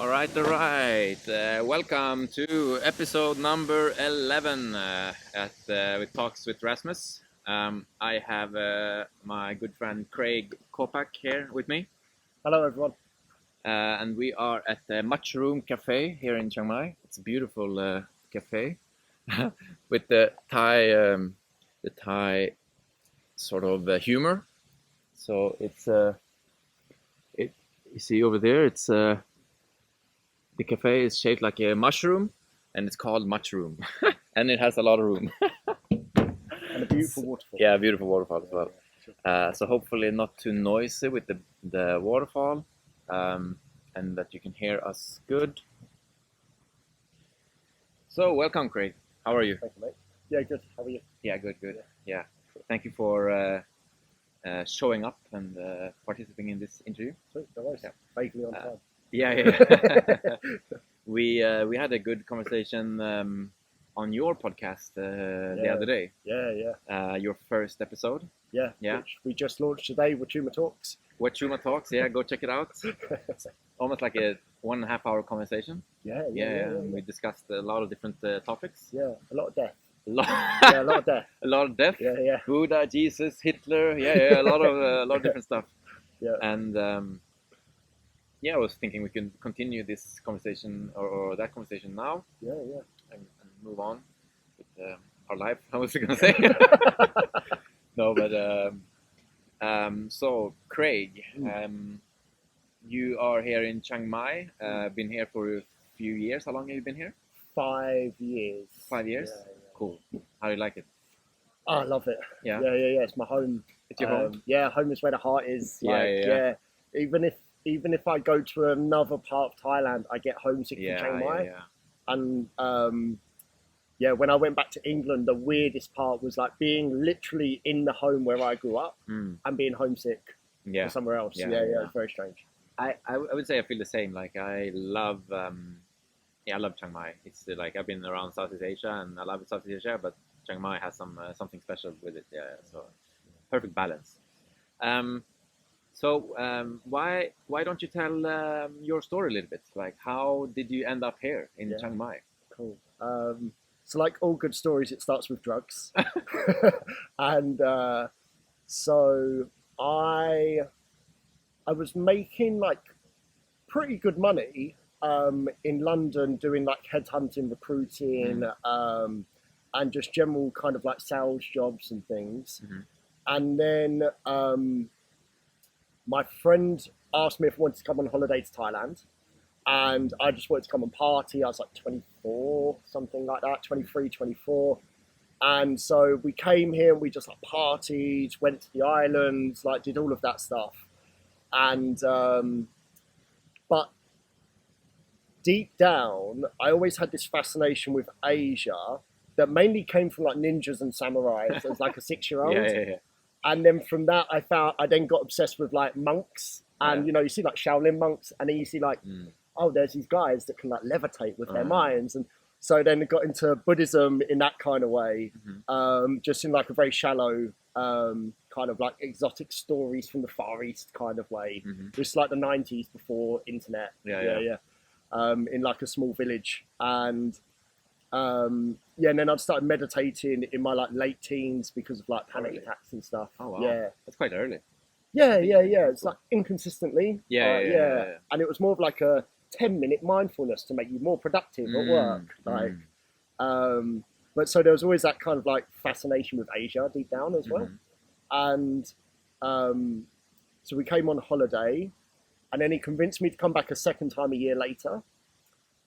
All right. Welcome to episode number 11 with Talks with Rasmus. I have my good friend Craig Coppack here with me. Hello, everyone. And we are at the Mushroom Cafe here in Chiang Mai. It's a beautiful cafe with the Thai sort of humor. So it's you see over there, it's the cafe is shaped like a mushroom, and it's called Mushroom, and it has a lot of room. And a beautiful waterfall. Yeah, beautiful waterfall as well. So hopefully not too noisy with the waterfall, and that you can hear us good. So welcome, Craig. How are you? Thank you, mate. Yeah, good. How are you? Yeah, good. Yeah. Thank you for showing up and participating in this interview. Sweet, no worries. Yeah. Vaguely on time. Yeah. We had a good conversation on your podcast the other day. Yeah. Your first episode. Yeah. Which we just launched today, Wachuma Talks. Wachuma Talks. Yeah, go check it out. Almost like a 1.5 hour conversation. Yeah. We discussed a lot of different topics. Yeah, a lot of death. A lot of death. A lot of death. Yeah. Buddha, Jesus, Hitler. Yeah. A lot of different stuff. Yeah. And I was thinking we can continue this conversation or that conversation now. Yeah. And move on with our life. I was going to say. No, but so Craig, you are here in Chiang Mai. Been here for a few years. How long have you been here? 5 years. 5 years. Yeah. Cool. How do you like it? Oh, I love it. Yeah. It's my home. It's your home. Yeah, home is where the heart is. Yeah. Even if I go to another part of Thailand, I get homesick for Chiang Mai. Yeah. And when I went back to England, the weirdest part was like being literally in the home where I grew up and being homesick for somewhere else. Yeah, it's very strange. I would say I feel the same. Like I love Chiang Mai. It's like I've been around Southeast Asia and I love Southeast Asia, but Chiang Mai has something special with it. Yeah, so perfect balance. So why don't you tell your story a little bit? Like how did you end up here in Chiang Mai? Cool. So like all good stories, it starts with drugs. And so I was making like pretty good money in London doing like headhunting, recruiting, and just general kind of like sales jobs and things. And then my friend asked me if I wanted to come on holiday to Thailand, and I just wanted to come and party. I was like 24, something like that, 23, 24. And so we came here and we just like partied, went to the islands, like did all of that stuff. And but deep down, I always had this fascination with Asia that mainly came from like ninjas and samurais as like a 6-year-old. Yeah. And then from that, I then got obsessed with like monks, and you see like Shaolin monks, and then you see like, there's these guys that can like levitate with their minds, and so then I got into Buddhism in that kind of way, just in like a very shallow kind of like exotic stories from the Far East kind of way, just like the 90s before internet. Yeah. In like a small village, and and then I'd started meditating in my like late teens because of like panic attacks and stuff. Oh wow. Yeah, that's quite early. Yeah. It's like inconsistently. Yeah. And it was more of like a 10-minute mindfulness to make you more productive at work. But so there was always that kind of like fascination with Asia deep down as well. And so we came on holiday, and then he convinced me to come back a second time a year later.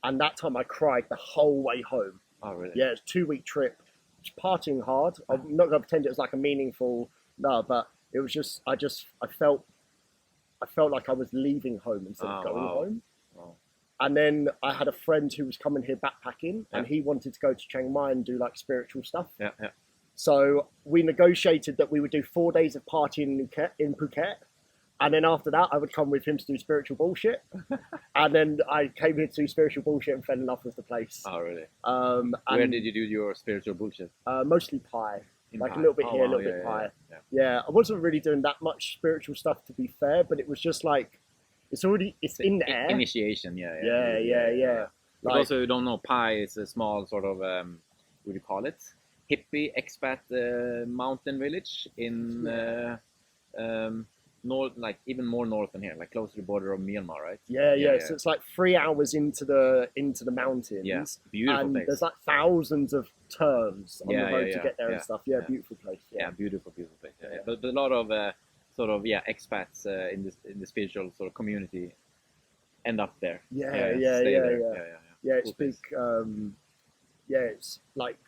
And that time I cried the whole way home. Oh, really? Yeah, it's a 2-week trip. It's partying hard. I'm not going to pretend it was like a meaningful, but it was just, I felt like I was leaving home instead of going home. Wow. And then I had a friend who was coming here backpacking, and he wanted to go to Chiang Mai and do like spiritual stuff. Yeah. So we negotiated that we would do 4 days of partying in Phuket. And then after that, I would come with him to do spiritual bullshit. And then I came here to do spiritual bullshit and fell in love with the place. Oh, really? Where did you do your spiritual bullshit? Mostly Pai. Like a little bit here, a little bit Pai. Yeah, I wasn't really doing that much spiritual stuff, to be fair, but it was just like, it's in the air. Initiation, Yeah. But also, you don't know, Pi is a small sort of what do you call it? Hippie expat mountain village in north, like even more north than here, like close to the border of Myanmar, right? Yeah. So it's like 3 hours into the mountains. Yeah, beautiful and place. there's like thousands of turns on the road to get there and stuff. Yeah, beautiful place. Yeah, beautiful place. Yeah. But a lot of sort of expats in the spiritual sort of community end up there. Yeah. It's Cool big. place. It's like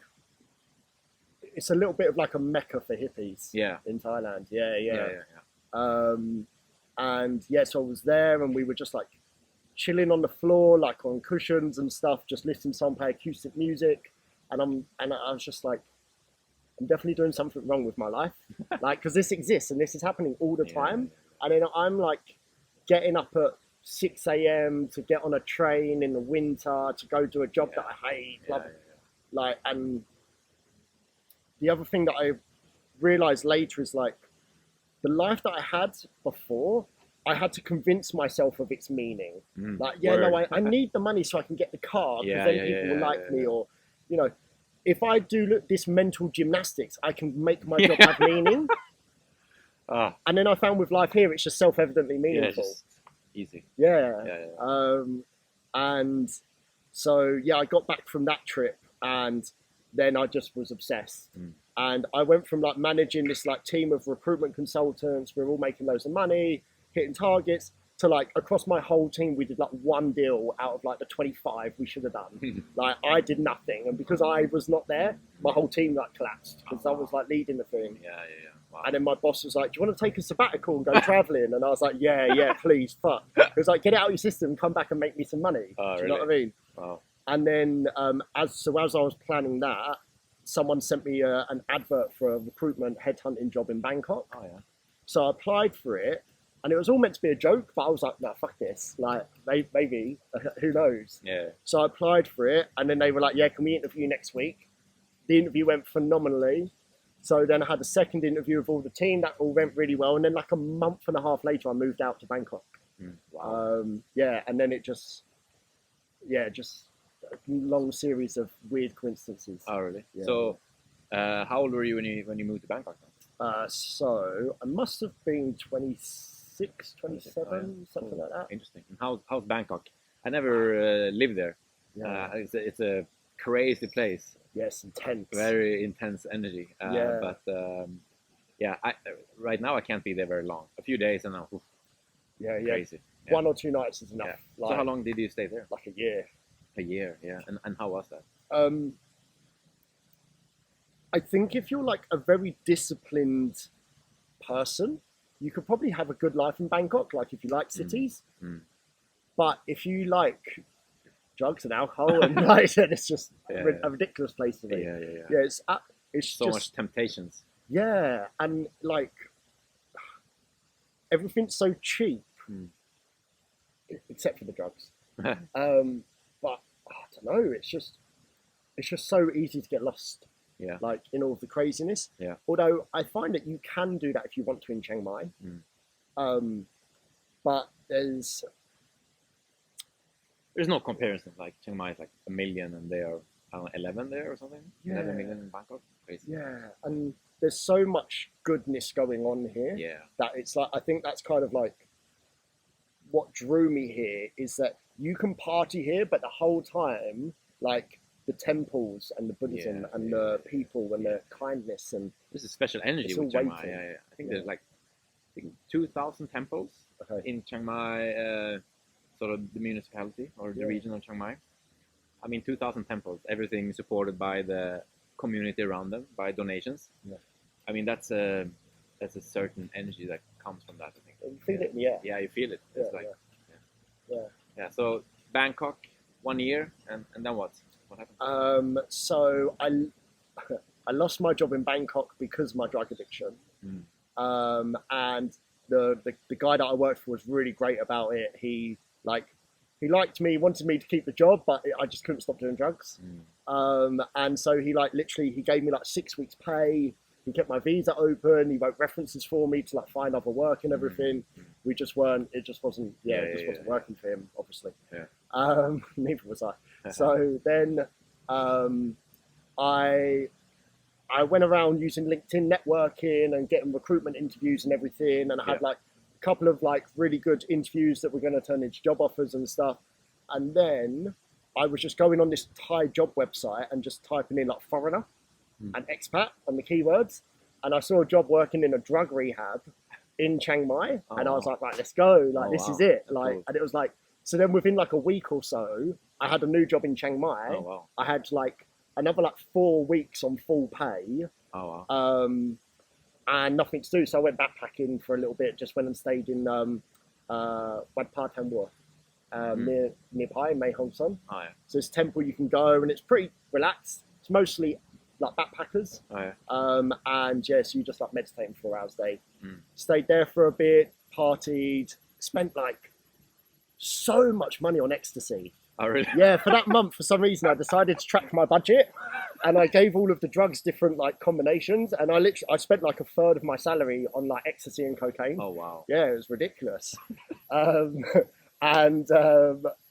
it's a little bit of like a mecca for hippies. Yeah. In Thailand. Yeah. And so I was there, and we were just like chilling on the floor, like on cushions and stuff, just listening to some acoustic music, and I was just like, I'm definitely doing something wrong with my life, like, because this exists and this is happening all the time, and then I'm like getting up at 6 a.m. to get on a train in the winter to go do a job that I hate, like, and the other thing that I realized later is like, the life that I had before, I had to convince myself of its meaning. Like, I need the money so I can get the car, because then people will like me, or, you know, if I do this mental gymnastics, I can make my job have meaning. And then I found with life here, it's just self-evidently meaningful. Just easy. And so, I got back from that trip, and then I just was obsessed. And I went from like managing this like team of recruitment consultants, we were all making loads of money, hitting targets, to like across my whole team, we did like one deal out of like the 25 we should have done. Like, I did nothing, and because I was not there, my whole team like collapsed, because I was like leading the thing. Wow. And then my boss was like, "Do you want to take a sabbatical and go traveling?" And I was like, "Yeah, please, fuck." He was like, "Get it out of your system, come back and make me some money." Do you know what I mean? Wow. And then as I was planning that, someone sent me an advert for a recruitment headhunting job in Bangkok. So I applied for it, and it was all meant to be a joke, but I was like, "No, fuck this. Like, maybe, who knows?" So I applied for it, and then they were like, "Yeah, can we interview next week?" The interview went phenomenally. So then I had a second interview with all the team. That all went really well. And then like a month and a half later, I moved out to Bangkok. Wow. And then it just a long series of weird coincidences. Oh, really? Yeah. So how old were you when you moved to Bangkok then? So I must have been 26, 27, something like that. Interesting. And how's Bangkok? I never lived there. It's a crazy place. Yes, intense. Very intense energy. But right now I can't be there very long. A few days and now. Oof, crazy. 1 or 2 nights is enough. So how long did you stay there? Like a year. A year, yeah. And how was that? I think if you're like a very disciplined person, you could probably have a good life in Bangkok, like if you like cities. But if you like drugs and alcohol and like, then it's just a ridiculous place to be. It's so just, much temptations. Yeah, and like everything's so cheap, except for the drugs. But I don't know. It's just so easy to get lost. Like in all of the craziness. Although I find that you can do that if you want to in Chiang Mai. But there's no comparison. Like Chiang Mai is like 1 million, and they are, I don't know, 11 there or something. 11 million in Bangkok. Crazy. Yeah, and there's so much goodness going on here. That it's like, I think that's kind of like what drew me here, is that you can party here, but the whole time, like the temples and the Buddhism and the people and the kindness, and this is special energy with Chiang Mai. I think there's like 2,000 temples in Chiang Mai, sort of the municipality or the region of Chiang Mai. I mean, 2,000 temples, everything supported by the community around them, by donations. I mean, that's a certain energy that comes from that, I think. You feel it, yeah, you feel it. It's So Bangkok, 1 year, and then what? What happened? So I lost my job in Bangkok because of my drug addiction. And the guy that I worked for was really great about it. He liked me, wanted me to keep the job, but I just couldn't stop doing drugs. And so he like literally he gave me like 6 weeks pay. He kept my visa open. He wrote references for me to like find other work and everything. We just weren't. It just wasn't. Yeah, it just wasn't working for him, obviously. Yeah. Neither was I. So then, I went around using LinkedIn networking and getting recruitment interviews and everything, and I had like a couple of like really good interviews that were going to turn into job offers and stuff. And then I was just going on this Thai job website and just typing in like foreigner and expat and the keywords, and I saw a job working in a drug rehab in Chiang Mai, and I was like, right, let's go, like this is it. Like, cool. And it was like, so then within like a week or so, I had a new job in Chiang Mai. I had like another like 4 weeks on full pay. And nothing to do, so I went backpacking for a little bit. Just went and stayed in Wat Pa Tham War, nearby Mae Hong Son. So it's a temple you can go, and it's pretty relaxed. It's mostly like backpackers. And yeah, so you just like meditating 4 hours a day. Stayed there for a bit, partied, spent like so much money on ecstasy. Oh, really? Yeah, for that month, for some reason, I decided to track my budget, and I gave all of the drugs different like combinations, and I spent like a third of my salary on like ecstasy and cocaine. Oh wow! Yeah, it was ridiculous.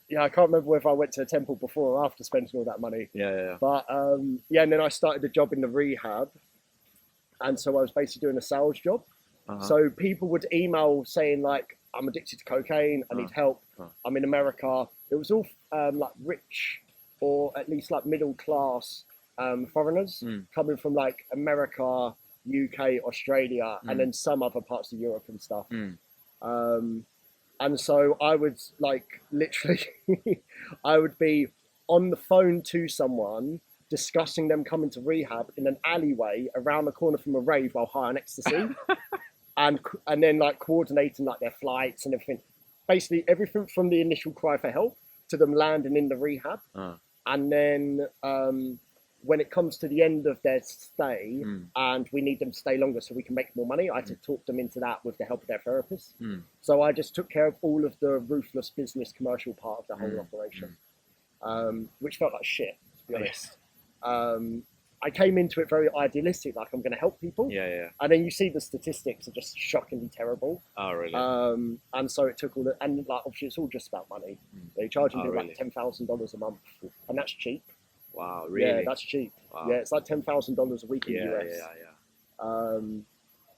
Yeah, I can't remember whether I went to a temple before or after spending all that money. Yeah. But yeah, and then I started a job in the rehab, and so I was basically doing a sales job. So people would email saying like, I'm addicted to cocaine, I need help, I'm in America. It was all like rich or at least like middle class foreigners coming from like America, UK, Australia, and then some other parts of Europe and stuff. And so I would like literally, I would be on the phone to someone discussing them coming to rehab in an alleyway around the corner from a rave while high on ecstasy. And then like coordinating like their flights and everything, basically everything from the initial cry for help to them landing in the rehab, and then when it comes to the end of their stay and we need them to stay longer so we can make more money, I had to talk them into that with the help of their therapist. So I just took care of all of the ruthless business commercial part of the whole operation, which felt like shit, to be honest. I came into it very idealistic, like I'm going to help people. And then you see the statistics are just shockingly terrible. Oh, really? And so it took all the, and like obviously it's all just about money. They're charging me like $10,000 a month, and that's cheap. Wow, really? Yeah, that's cheap. Wow. Yeah, it's like $10,000 a week in the US.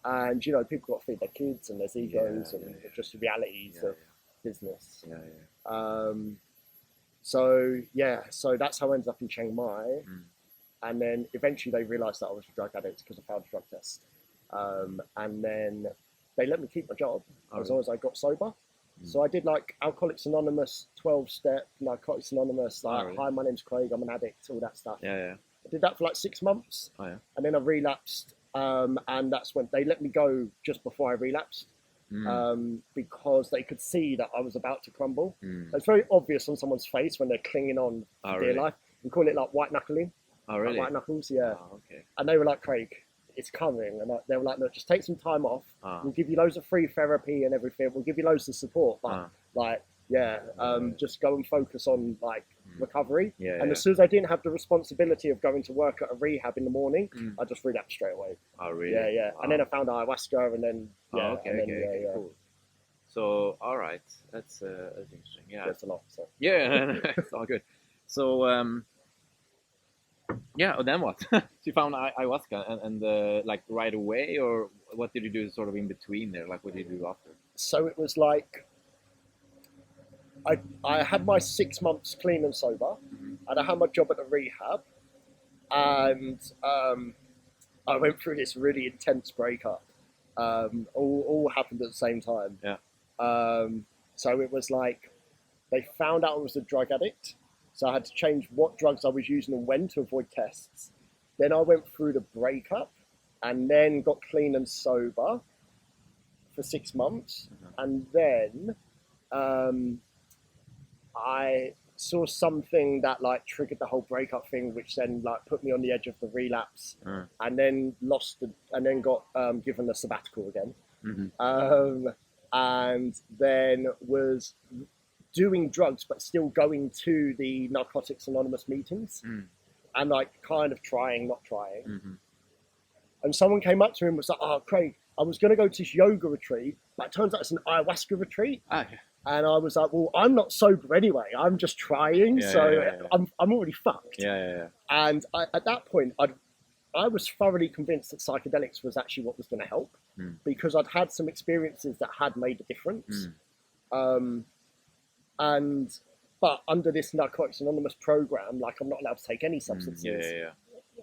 And you know, people got to feed their kids, and there's egos, and just the realities of business. So yeah, so that's how I ended up in Chiang Mai. And then eventually they realised that I was a drug addict because I failed a drug test. And then they let me keep my job as long as I got sober. So I did like Alcoholics Anonymous, 12-step, Narcotics Anonymous, like, hi, my name's Craig, I'm an addict, all that stuff. I did that for like 6 months. And then I relapsed. And that's when they let me go just before I relapsed. Because they could see that I was about to crumble. So it's very obvious on someone's face when they're clinging on for dear life. We call it like white knuckling. Oh, really? Like white knuckles, yeah. Oh, okay. And they were like, Craig, it's coming. And they were like, look, just take some time off. We'll give you loads of free therapy and everything. We'll give you loads of support. But like, just go and focus on like recovery. And as soon as I didn't have the responsibility of going to work at a rehab in the morning, I just relapsed straight away. Oh, really? Yeah. And then I found Ayahuasca, and then cool. So, all right, that's interesting. Yeah, that's a lot. So. Yeah, it's all good. So, then what? So you found ayahuasca and like right away, or what did you do sort of in between there? Like, what did you do after? So it was like, I had my 6 months clean and sober, and I had my job at the rehab, and I went through this really intense breakup. All happened at the same time. So it was like, they found out I was a drug addict, so I had to change what drugs I was using and when to avoid tests. Then I went through the breakup, and then got clean and sober for 6 months, and then I saw something that like triggered the whole breakup thing, which then like put me on the edge of the relapse, and then got given a sabbatical again, and then was doing drugs but still going to the Narcotics Anonymous meetings, and like kind of trying, not trying. And someone came up to me and was like, "Oh, Craig, I was going to go to this yoga retreat, but it turns out it's an ayahuasca retreat." Okay. And I was like, "Well, I'm not sober anyway. I'm just trying, I'm already fucked." Yeah. And at that point, I was thoroughly convinced that psychedelics was actually what was going to help, because I'd had some experiences that had made a difference. But under this Narcotics Anonymous program, like, I'm not allowed to take any substances.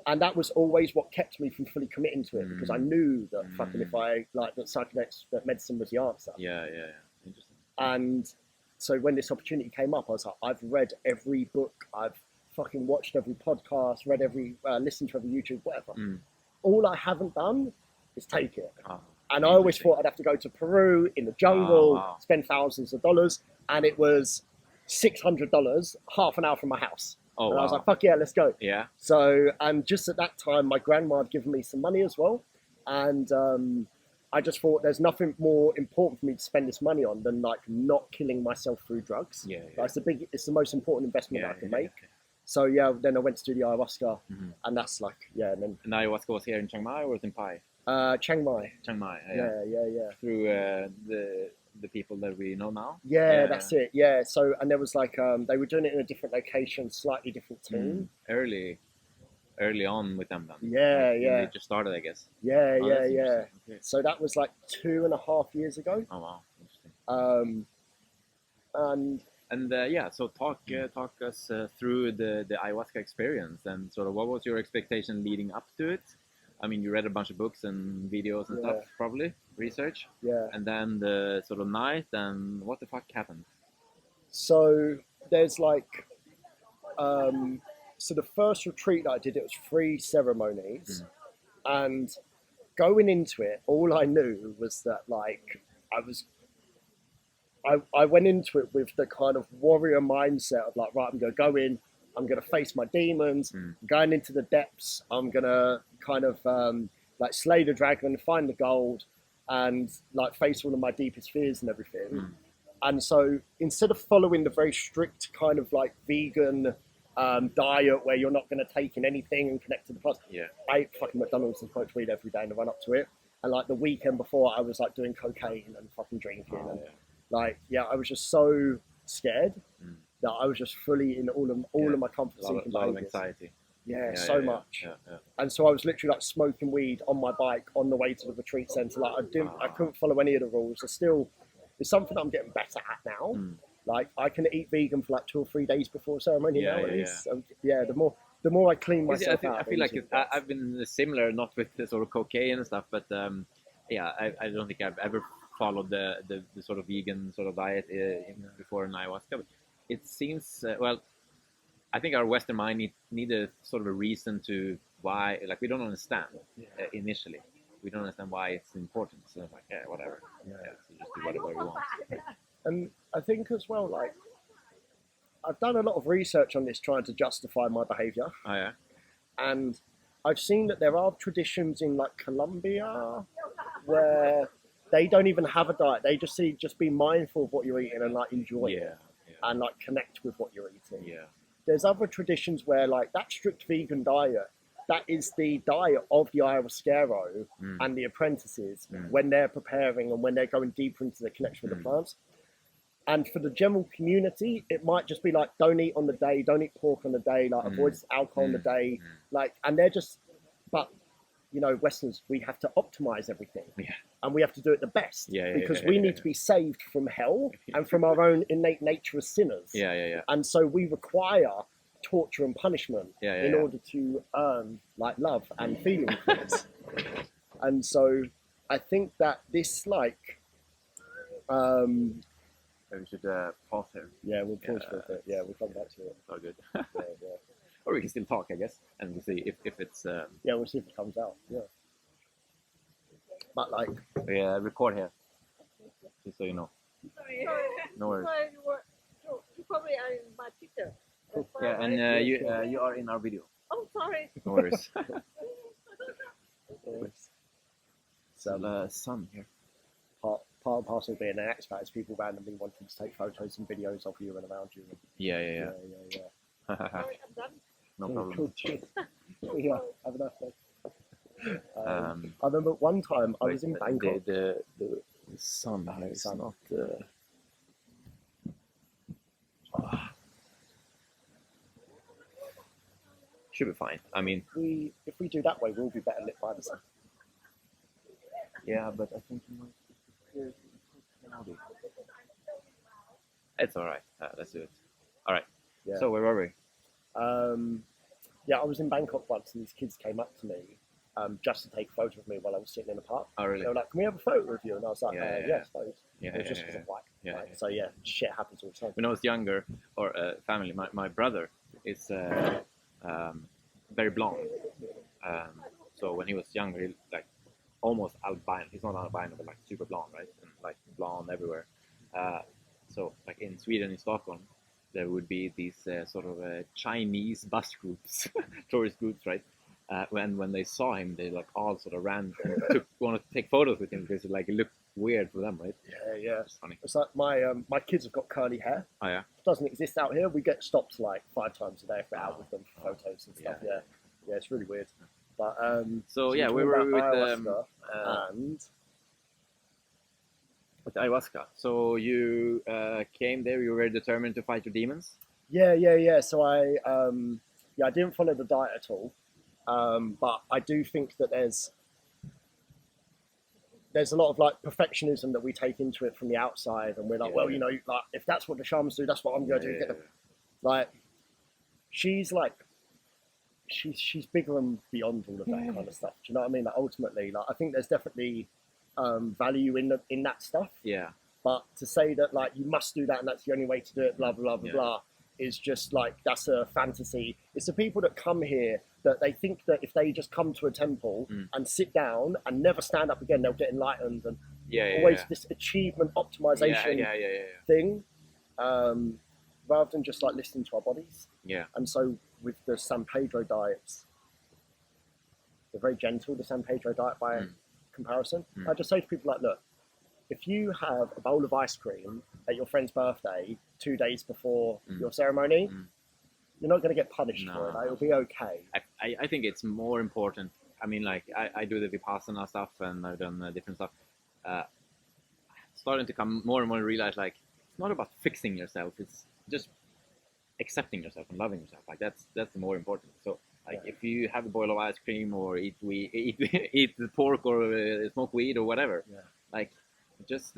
And that was always what kept me from fully committing to it, because I knew that fucking if I like that psychedelics, that medicine was the answer. Yeah. Interesting. And so when this opportunity came up, I was like, I've read every book, I've fucking watched every podcast, read every, listened to every YouTube, whatever. All I haven't done is take it. And I always thought I'd have to go to Peru in the jungle, spend thousands of dollars, and it was $600, half an hour from my house. And I was like, fuck yeah, let's go. Yeah. So, and just at that time, my grandma had given me some money as well. And I just thought there's nothing more important for me to spend this money on than like not killing myself through drugs. Like, it's the most important investment I can make. So yeah, then I went to do the ayahuasca, and that's like, and then. And ayahuasca was here in Chiang Mai or was in Pai? Chiang Mai. Chiang Mai. Yeah. Through the people that we know now. Yeah, that's it. Yeah. So, and there was like they were doing it in a different location, slightly different team. Early on with them then. Yeah. They just started, I guess. Yeah. Okay. So that was like 2.5 years ago. Oh wow, interesting. So talk us through the ayahuasca experience, and sort of what was your expectation leading up to it? I mean, you read a bunch of books and videos and stuff, probably research. Yeah. And then the sort of night, and what the fuck happened? So there's like, so the first retreat that I did, it was 3 ceremonies, and going into it, all I knew was that like I went into it with the kind of warrior mindset of like, right, I'm going to go in, I'm going to face my demons, going into the depths, I'm going to kind of like slay the dragon, find the gold, and like face all of my deepest fears and everything. And so instead of following the very strict kind of like vegan diet where you're not going to take in anything and connect to the past, I ate fucking McDonald's and smoked weed every day in the run up to it. And like the weekend before, I was like doing cocaine and fucking drinking. I was just so scared that I was just fully in all of my comfort seeking behaviors. A lot of anxiety. So much. And so I was literally like smoking weed on my bike on the way to the retreat centre. Like I couldn't follow any of the rules. It's something that I'm getting better at now. Like I can eat vegan for like 2 or 3 days before ceremony now. The more I clean myself out. I feel like I've been similar, not with the sort of cocaine and stuff, but I don't think I've ever followed the sort of vegan sort of diet before an ayahuasca. But it seems I think our Western mind need a sort of a reason to why, like, we don't understand initially. We don't understand why it's important. So it's like, whatever. So just do whatever we want. And I think as well, like, I've done a lot of research on this trying to justify my behavior. Oh, yeah. And I've seen that there are traditions in like Colombia where they don't even have a diet. They just be mindful of what you're eating and like enjoy it and like connect with what you're eating. There's other traditions where like that strict vegan diet, that is the diet of the ayahuasquero and the apprentices when they're preparing and when they're going deeper into the connection with the plants. And for the general community, it might just be like, don't eat on the day, don't eat pork on the day, like avoid alcohol on the day. Like, and they're just, but you know, Westerners, we have to optimize everything. And we have to do it the best because we need to be saved from hell and from our own innate nature as sinners. And so we require torture and punishment in order to earn like love and feelings. And so I think that this like, we should pause here. We'll pause for a bit. We'll come back to it. Oh, good. Or we can still talk, I guess, and we'll see if it's. We'll see if it comes out. But like. Record here, just so you know. Sorry. No worries. You probably are in my picture. Yeah, and you are in our video. Oh, sorry. No worries. So the sun here. Part and parcel of being an expat is people randomly wanting to take photos and videos of you and around you. Yeah. Sorry, I'm done. No problem. Cool, cheers. Have a nice day. I remember one time I was in Bangkok. The sun Oh, is sun. not. Should be fine. I mean, If we do that way, we'll be better lit by the sun. yeah, but I think it's all right. Let's do it. All right. Yeah. So where were we? Yeah, I was in Bangkok once, and these kids came up to me just to take a photo of me while I was sitting in the park. Oh, really? They were like, "Can we have a photo of you?" And I was like, Yeah, "Yes, please." Yeah, It was yeah, just yeah, because yeah. I'm white. Yeah, Right? yeah. So yeah, shit happens all the time. When I was younger, or family, my brother is very blonde. So when he was younger, he like almost albino. He's not albino, but like super blonde, right? And like blonde everywhere. So like in Sweden, in Stockholm, there would be these sort of Chinese bus groups, tourist groups, right? When they saw him, they like all sort of ran and wanted to take photos with him because it looked weird for them, right? Yeah. It's funny. It's like my kids have got curly hair. Oh yeah. It doesn't exist out here. We get stopped like 5 times a day if we're out with them for photos and stuff. Yeah. Yeah, it's really weird. But So yeah, we're we talking were about with ayahuasca and ayahuasca. So you came there. You were determined to fight your demons. yeah. So I didn't follow the diet at all. But I do think that there's a lot of like perfectionism that we take into it from the outside, and we're like, well, you know, like if that's what the shamans do, that's what I'm going to do. Like, she's bigger and beyond all of that kind of stuff. Do you know what I mean? Like ultimately, like I think there's definitely value in that stuff. Yeah. But to say that like you must do that and that's the only way to do it, blah blah blah blah, is just like that's a fantasy. It's the people that come here that they think that if they just come to a temple and sit down and never stand up again, they'll get enlightened, and always this achievement optimization thing, rather than just like listening to our bodies. Yeah. And so with the San Pedro diets, they're very gentle, the San Pedro diet by comparison. I just say to people like, look, if you have a bowl of ice cream at your friend's birthday 2 days before your ceremony, you're not going to get punished for it. Like, it'll be okay. I think it's more important. I mean, like I do the Vipassana stuff and I've done different stuff. Starting to come more and more realize like it's not about fixing yourself. It's just accepting yourself and loving yourself. Like that's the more important. So like if you have a bowl of ice cream or eat the pork or smoke weed or whatever, like just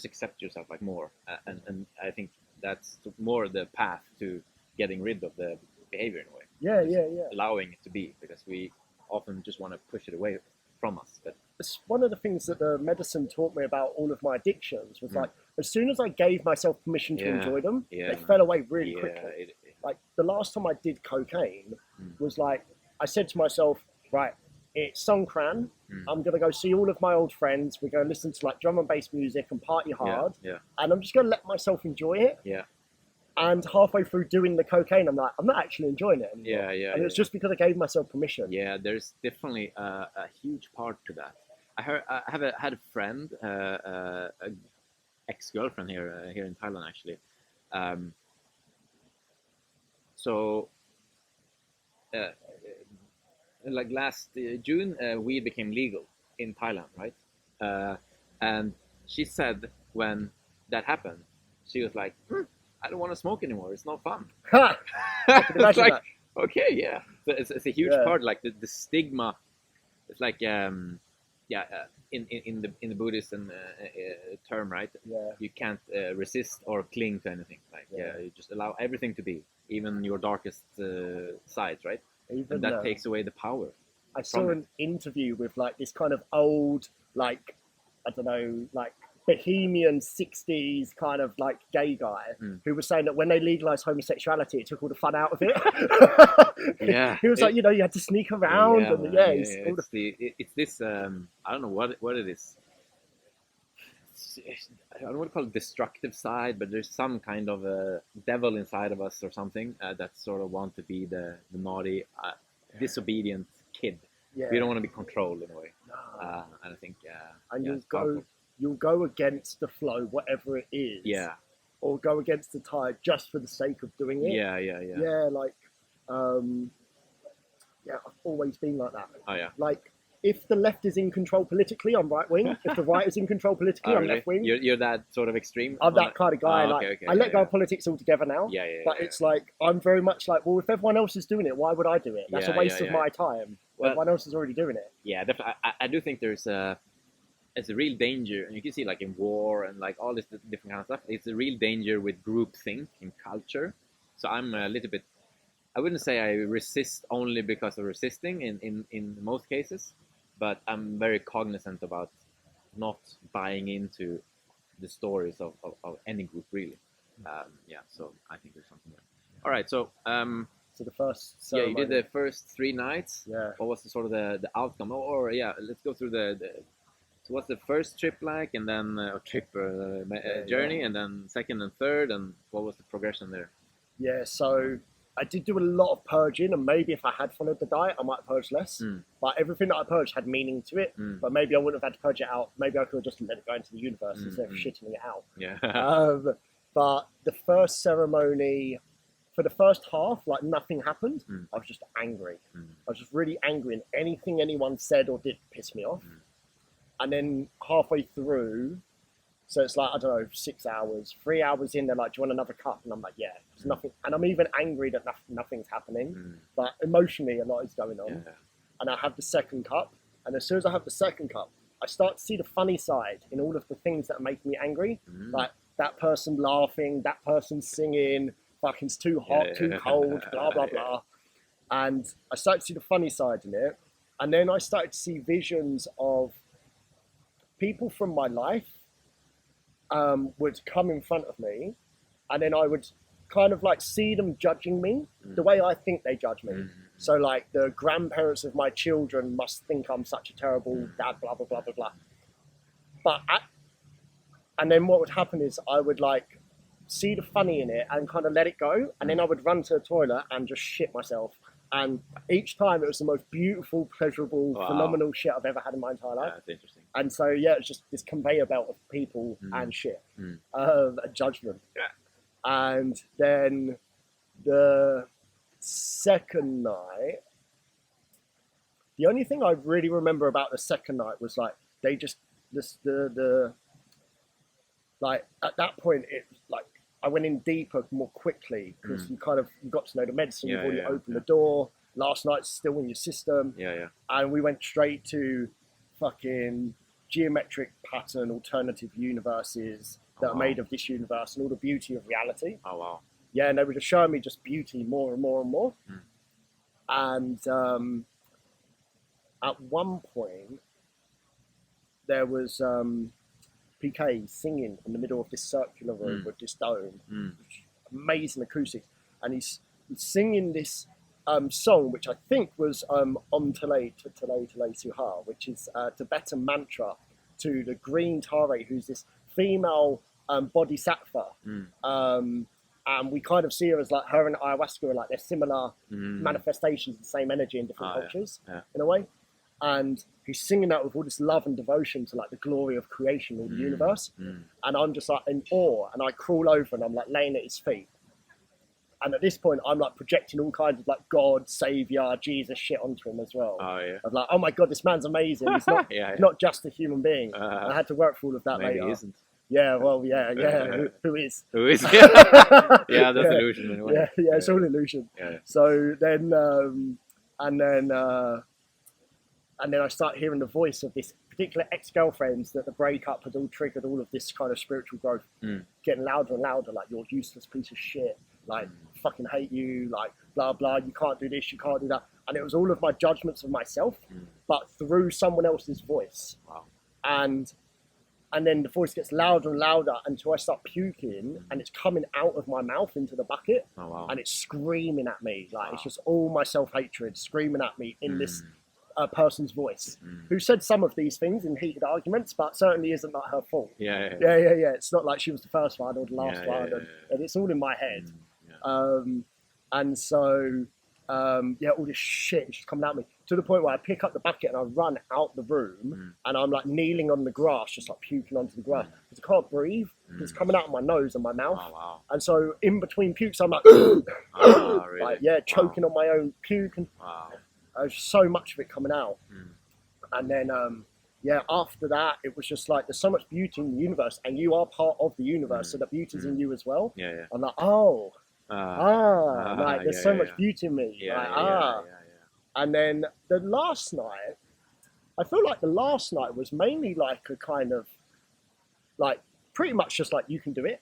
accept yourself like more. And I think that's more the path to getting rid of the behavior in a way. Yeah. Allowing it to be, because we often just want to push it away from us. But it's one of the things that the medicine taught me about all of my addictions was like, as soon as I gave myself permission to enjoy them, they fell away really quickly. Like the last time I did cocaine was like, I said to myself, right, it's Songkran. I'm going to go see all of my old friends. We're going to listen to like drum and bass music and party hard. And I'm just going to let myself enjoy it. And halfway through doing the cocaine, I'm like, I'm not actually enjoying it anymore. And it's just because I gave myself permission. Yeah, there's definitely a huge part to that. I had a friend, a ex-girlfriend here in Thailand actually. Like last June, weed became legal in Thailand, right? And she said when that happened, she was like, I don't want to smoke anymore. It's not fun. It's like, okay, yeah. So it's a huge part, like the stigma. It's like, in the Buddhist term, right? You can't resist or cling to anything. Like, you just allow everything to be, even your darkest sides, right? And that takes away the power. I saw an interview with like this kind of old, like, I don't know, like bohemian 60s kind of like gay guy who was saying that when they legalized homosexuality, it took all the fun out of it. He was like, you know, you had to sneak around. It's this, I don't know what it is. I don't want to call it destructive side, but there's some kind of a devil inside of us or something that sort of want to be the naughty, disobedient kid. We don't want to be controlled in a way. And I think, and you'll go against the flow, whatever it is. Or go against the tide just for the sake of doing it. Yeah, like, I've always been like that. Oh yeah. Like, if the left is in control politically, I'm right wing. If the right is in control politically, I'm really? left wing. You're that sort of extreme? I'm that kind of guy. Oh, like okay, I let go of politics altogether now. Yeah, yeah. But it's like I'm very much like, well, if everyone else is doing it, why would I do it? That's a waste of my time. Well, everyone else is already doing it. Yeah, definitely. I do think it's a real danger, and you can see like in war and like all this different kind of stuff. It's a real danger with groupthink in culture. So I'm a little bit. I wouldn't say I resist only because of resisting in most cases, but I'm very cognizant about not buying into the stories of any group really. Yeah, so I think there's something there. All right, so So the first ceremony. you did the first 3 nights. Yeah. What was the sort of the outcome? Or yeah, let's go through the so what's the first trip like, and then journey, and then second and third, and what was the progression there? Yeah, so I did do a lot of purging, and maybe if I had followed the diet, I might purge less. But everything that I purged had meaning to it. But maybe I wouldn't have had to purge it out. Maybe I could have just let it go into the universe instead of shitting it out. Yeah. But the first ceremony, for the first half, like nothing happened. I was just angry. I was just really angry, and anything anyone said or did pissed me off. And then halfway through, so it's like, I don't know, 6 hours, 3 hours in, they're like, do you want another cup? And I'm like, yeah, there's nothing. And I'm even angry that nothing's happening, but emotionally a lot is going on. Yeah. And I have the second cup. And as soon as I have the second cup, I start to see the funny side in all of the things that are making me angry. Like that person laughing, that person singing, fucking it's too hot, too cold, blah, blah, blah. And I started to see the funny side in it. And then I started to see visions of people from my life would come in front of me, and then I would kind of like see them judging me the way I think they judge me. So like the grandparents of my children must think I'm such a terrible dad, blah, blah, blah, blah, blah. And then what would happen is I would like see the funny in it and kind of let it go. And then I would run to the toilet and just shit myself. And each time it was the most beautiful, pleasurable, phenomenal shit I've ever had in my entire life. That's interesting. And so, yeah, it's just this conveyor belt of people and shit, a judgment. Yeah. And then the second night, the only thing I really remember about the second night was like, they just, like at that point, it like, I went in deeper more quickly because you got to know the medicine, you've already opened the door. Last night's still in your system. Yeah. And we went straight to fucking geometric pattern alternative universes that are made of this universe and all the beauty of reality. Oh, wow. Yeah, and they were just showing me just beauty more and more and more. And at one point, there was PK singing in the middle of this circular room with this dome. Amazing acoustics. And he's singing this song, which I think was Om Tale Suha, which is a Tibetan mantra to the green Tare, who's this female bodhisattva. And we kind of see her as like her and Ayahuasca are like they're similar manifestations of the same energy in different cultures in a way. And he's singing that with all this love and devotion to like the glory of creation or the universe. And I'm just like in awe, and I crawl over and I'm like laying at his feet. And at this point, I'm like projecting all kinds of like God, Savior, Jesus shit onto him as well. Of like, oh my God, this man's amazing. He's not not just a human being. I had to work for all of that Maybe later. he isn't. Yeah, well, yeah. Who is? Who is? Yeah, that's illusion in a way. Yeah, it's all illusion. So then, and then I start hearing the voice of this particular ex-girlfriends that the breakup had all triggered all of this kind of spiritual growth, getting louder and louder, like, you're a useless piece of shit, like, fucking hate you, like, blah, blah, you can't do this, you can't do that. And it was all of my judgments of myself, but through someone else's voice. Wow. And then the voice gets louder and louder until I start puking, and it's coming out of my mouth into the bucket, and it's screaming at me, like, it's just all my self-hatred screaming at me in this person's voice, who said some of these things in heated arguments, but certainly isn't that her fault. Yeah. It's not like she was the first one or the last one, and it's all in my head. And so, all this shit is just coming at me to the point where I pick up the bucket and I run out the room, and I'm like kneeling on the grass, just like puking onto the grass because I can't breathe. It's coming out of my nose and my mouth. And so in between pukes, I'm like, really? like choking on my own puke, and there's so much of it coming out. And then after that it was just like there's so much beauty in the universe, and you are part of the universe, so the beauty's in you as well. I'm like, like there's so much beauty in me. And then the last night, I feel like the last night was mainly like a kind of like pretty much just like you can do it.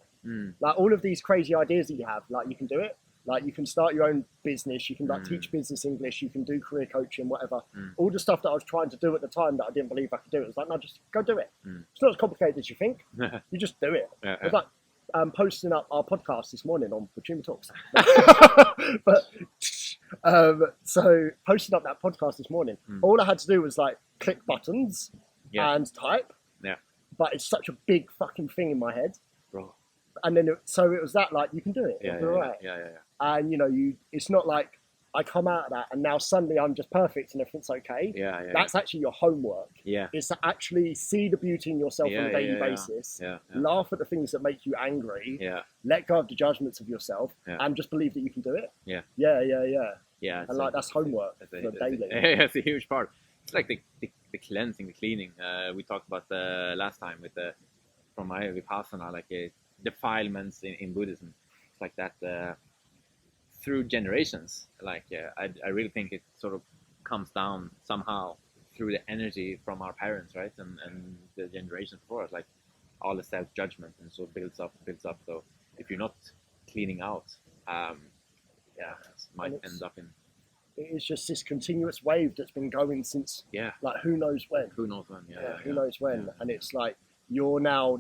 Like all of these crazy ideas that you have, like you can do it. Like you can start your own business, you can like teach business English, you can do career coaching, whatever. All the stuff that I was trying to do at the time that I didn't believe I could do, it was like, no, just go do it. It's not as complicated as you think. You just do it. It was like posting up our podcast this morning on Butchuma Talks. But so posting up that podcast this morning, all I had to do was like click buttons and type. But it's such a big fucking thing in my head. Bro. And then so it was that like you can do it. And you know, it's not like I come out of that and now suddenly I'm just perfect and everything's okay. That's actually your homework. It's to actually see the beauty in yourself on a daily basis. Laugh at the things that make you angry. Let go of the judgments of yourself and just believe that you can do it. And like that's homework for daily. It's a huge part. It's like the cleansing, the cleaning. We talked about last time with from my vipassana, like defilements in Buddhism. It's like that through generations. Like I really think it sort of comes down somehow through the energy from our parents, right, and the generations before us. Like all the self-judgment, and so builds up. So if you're not cleaning out, it might end up in. It's just this continuous wave that's been going since like who knows when. Who knows when? And it's like you're now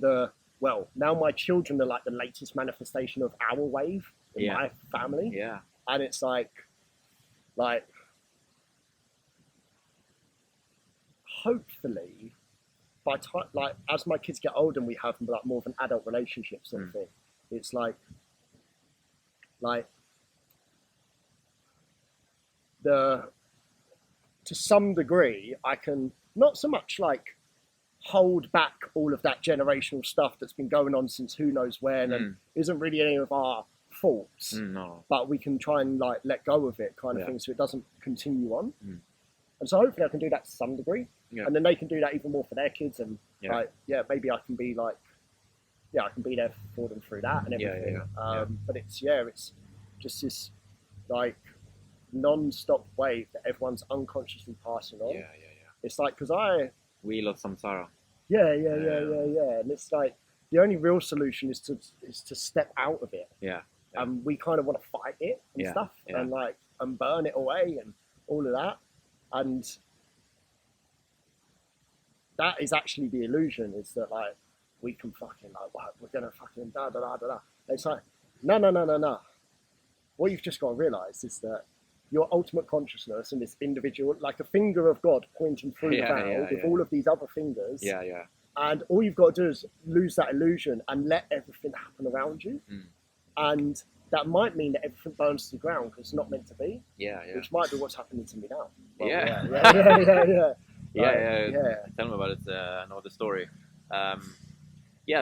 now my children are like the latest manifestation of our wave in my family. And it's like hopefully by time, like as my kids get older and we have like more of an adult relationship sort of thing, it's like to some degree, I can not so much like hold back all of that generational stuff that's been going on since who knows when and isn't really any of our faults, but we can try and like let go of it kind of thing so it doesn't continue on. And so hopefully I can do that to some degree, and then they can do that even more for their kids, and maybe I can be like I can be there for them through that and everything. But it's just this like non-stop wave that everyone's unconsciously passing on. It's like because wheel of samsara. And it's like the only real solution is to step out of it. And we kind of want to fight it and stuff and like and burn it away and all of that, and that is actually the illusion, is that like we can fucking like we're gonna fucking da da da da da. It's like no. What you've just got to realize is that your ultimate consciousness and this individual, like a finger of God pointing through the veil with all of these other fingers. And all you've got to do is lose that illusion and let everything happen around you. And that might mean that everything burns to the ground because it's not meant to be. Which might be what's happening to me now. Well, Tell me about it. I know the story.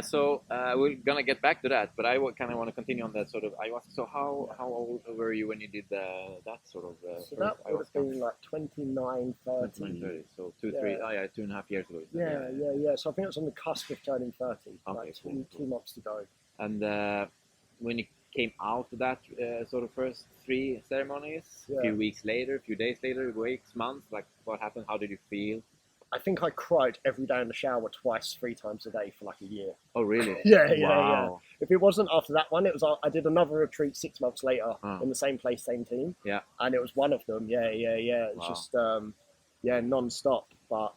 So we're gonna get back to that, but I kind of want to continue on that sort of ayahuasca. So how old were you when you did that sort of? So that would have been like 29, 30. So 2.5 years ago. So I think it was on the cusp of turning 30, like two months to go. And when you came out of that sort of first 3 ceremonies, a few weeks later, a few days later, weeks, months, like what happened? How did you feel? I think I cried every day in the shower twice, 3 times a day for like a year. Oh, really? Yeah. If it wasn't after that one, it was. I did another retreat 6 months later in the same place, same team. And it was one of them. It was just non-stop. But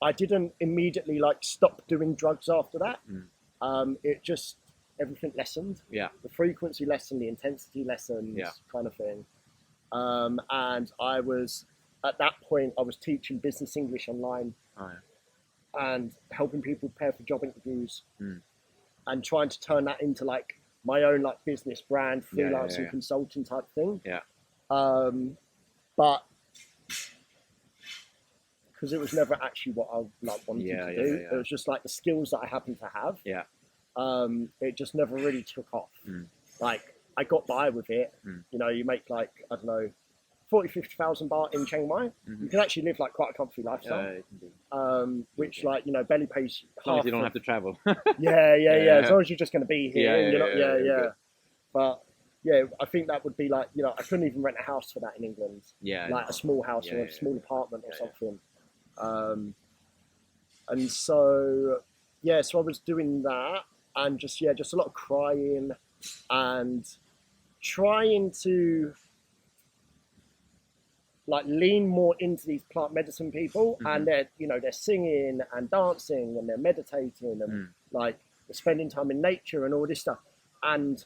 I didn't immediately like stop doing drugs after that. It just everything lessened. The frequency lessened, the intensity lessened, kind of thing. And I was. At that point, I was teaching business English online and helping people prepare for job interviews and trying to turn that into like my own like business brand, freelancing consulting type thing. But because it was never actually what I like wanted to do, it was just like the skills that I happened to have. It just never really took off. Like I got by with it. You know, you make like, I don't know, 50,000 baht in Chiang Mai, Mhm. you can actually live like quite a comfy lifestyle. It can be. Which Okay. like, you know, barely pays As long as half you don't of- have to travel. yeah. Yeah. As long as you're just going to be here, Yeah, and you're not, yeah, good. But yeah, I think that would be like, you know, I couldn't even rent a house for that in England, Yeah. like no. a small house Yeah, or a yeah, small apartment or yeah. something. And so, yeah, so I was doing that, and just a lot of crying and trying to like lean more into these plant medicine people, Mhm. and they're singing and dancing and they're meditating and like they're spending time in nature and all this stuff, and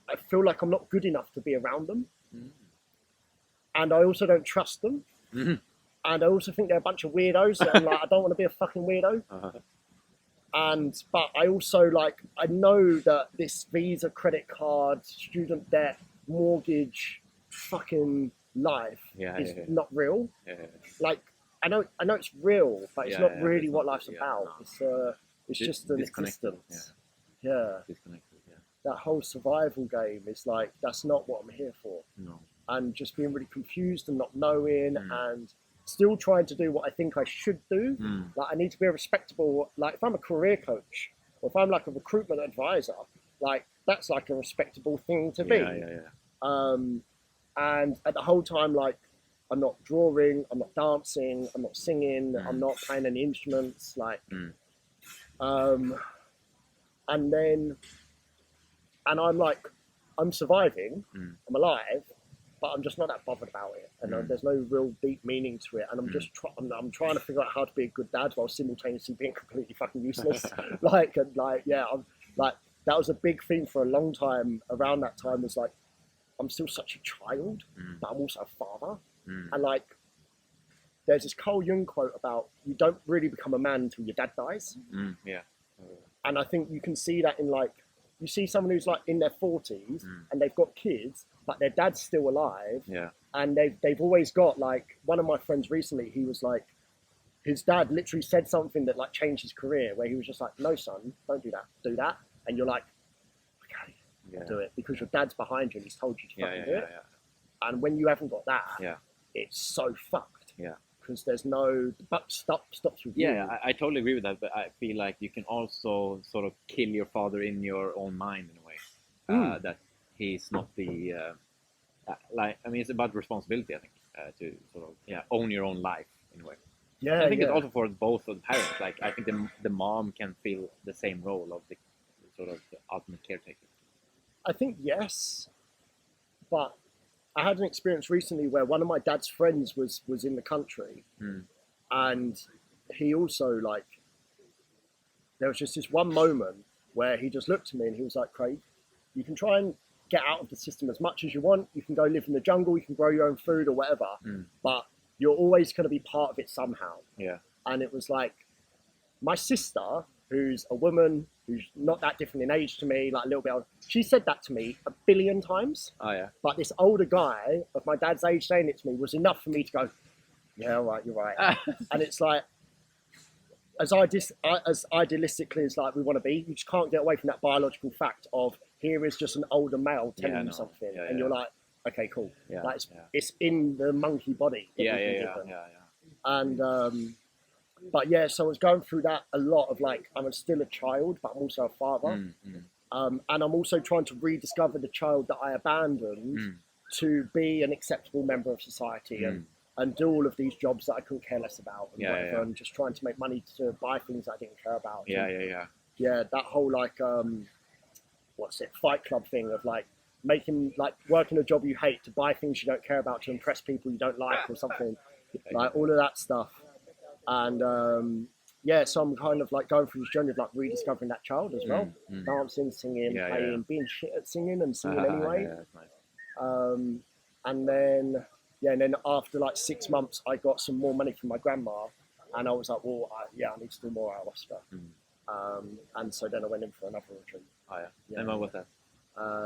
I feel like I'm not good enough to be around them, and I also don't trust them, Mhm. and I also think they're a bunch of weirdos, and I'm like, I don't want to be a fucking weirdo. But I also like, I know that this Visa, credit card, student debt, mortgage, fucking life is not real. Like, I know it's real, but it's not really it's what not- life's yeah, about. no. It's just an Disconnected, existence. Yeah, Disconnected. Yeah. that whole survival game is like, that's not what I'm here for. No. And just being really confused and not knowing, and still trying to do what I think I should do. Like, I need to be a respectable, like if I'm a career coach or if I'm like a recruitment advisor, like that's like a respectable thing to be. And at the whole time, like, I'm not drawing, I'm not dancing, I'm not singing, I'm not playing any instruments, like, and I'm like, I'm surviving, I'm alive, but I'm just not that bothered about it, and there's no real deep meaning to it, and I'm just I'm trying to figure out how to be a good dad while simultaneously being completely fucking useless. I'm like, that was a big thing for a long time. Around that time was like, I'm still such a child, but I'm also a father, and like, there's this Carl Jung quote about you don't really become a man until your dad dies, and I think you can see that in like, you see someone who's like in their 40s and they've got kids, but their dad's still alive. Yeah. And they've always got, like, one of my friends recently, he was like, his dad literally said something that like changed his career, where he was just like, no son, don't do that. And you're like, okay, do it, because your dad's behind you and he's told you to fucking do it. And when you haven't got that, it's so fucked. Because there's no, but stops with you. Yeah, I totally agree with that, but I feel like you can also sort of kill your father in your own mind in a way. That he's not the like. I mean, it's about responsibility. I think to sort of own your own life in a way. Yeah, I think it's also for both of the parents. Like, I think the mom can feel the same role of the sort of the ultimate caretaker. I think yes, but I had an experience recently where one of my dad's friends was in the country, and he also, like, there was just this one moment where he just looked at me and he was like, Craig, you can try and get out of the system as much as you want. You can go live in the jungle, you can grow your own food or whatever, but you're always going to be part of it somehow. Yeah. And it was like, my sister, who's a woman, who's not that different in age to me, like a little bit older, she said that to me 1 billion times. Oh yeah. But this older guy of my dad's age saying it to me was enough for me to go, yeah, all right, you're right. And it's like, as idealistically as like we want to be, you just can't get away from that biological fact of, here is just an older male telling you something, and you're like, okay, cool. Like, it's in the monkey body. And but yeah, so I was going through that a lot of like, I'm still a child, but I'm also a father. And I'm also trying to rediscover the child that I abandoned to be an acceptable member of society and do all of these jobs that I couldn't care less about and whatever, and just trying to make money to buy things I didn't care about. Yeah, that whole like, what's it, Fight Club thing of like working a job you hate to buy things you don't care about to impress people you don't like or something, like all of that stuff. And yeah, so I'm kind of like going through this journey of like rediscovering that child as well, dancing, singing, playing, being shit at singing and singing anyway. And then after like 6 months, I got some more money from my grandma, and I was like, well, I need to do more ayahuasca. And so then I went in for another retreat. And what was that?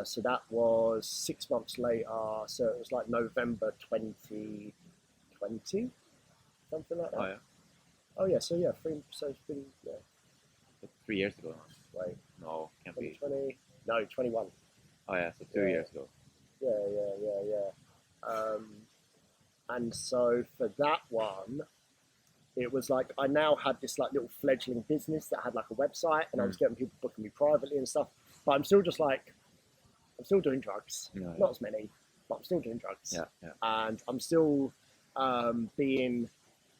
So that was 6 months later. So it was like November 2020, something like that. Oh yeah, so yeah, so it's been 3 years ago. Wait, no, can't be. 20, no, 21. Oh yeah, so 2 years ago. Yeah. And so for that one, it was like I now had this like little fledgling business that had like a website, and I was getting people booking me privately and stuff. But I'm still just like, I'm still doing drugs, not as many, but I'm still doing drugs. And I'm still being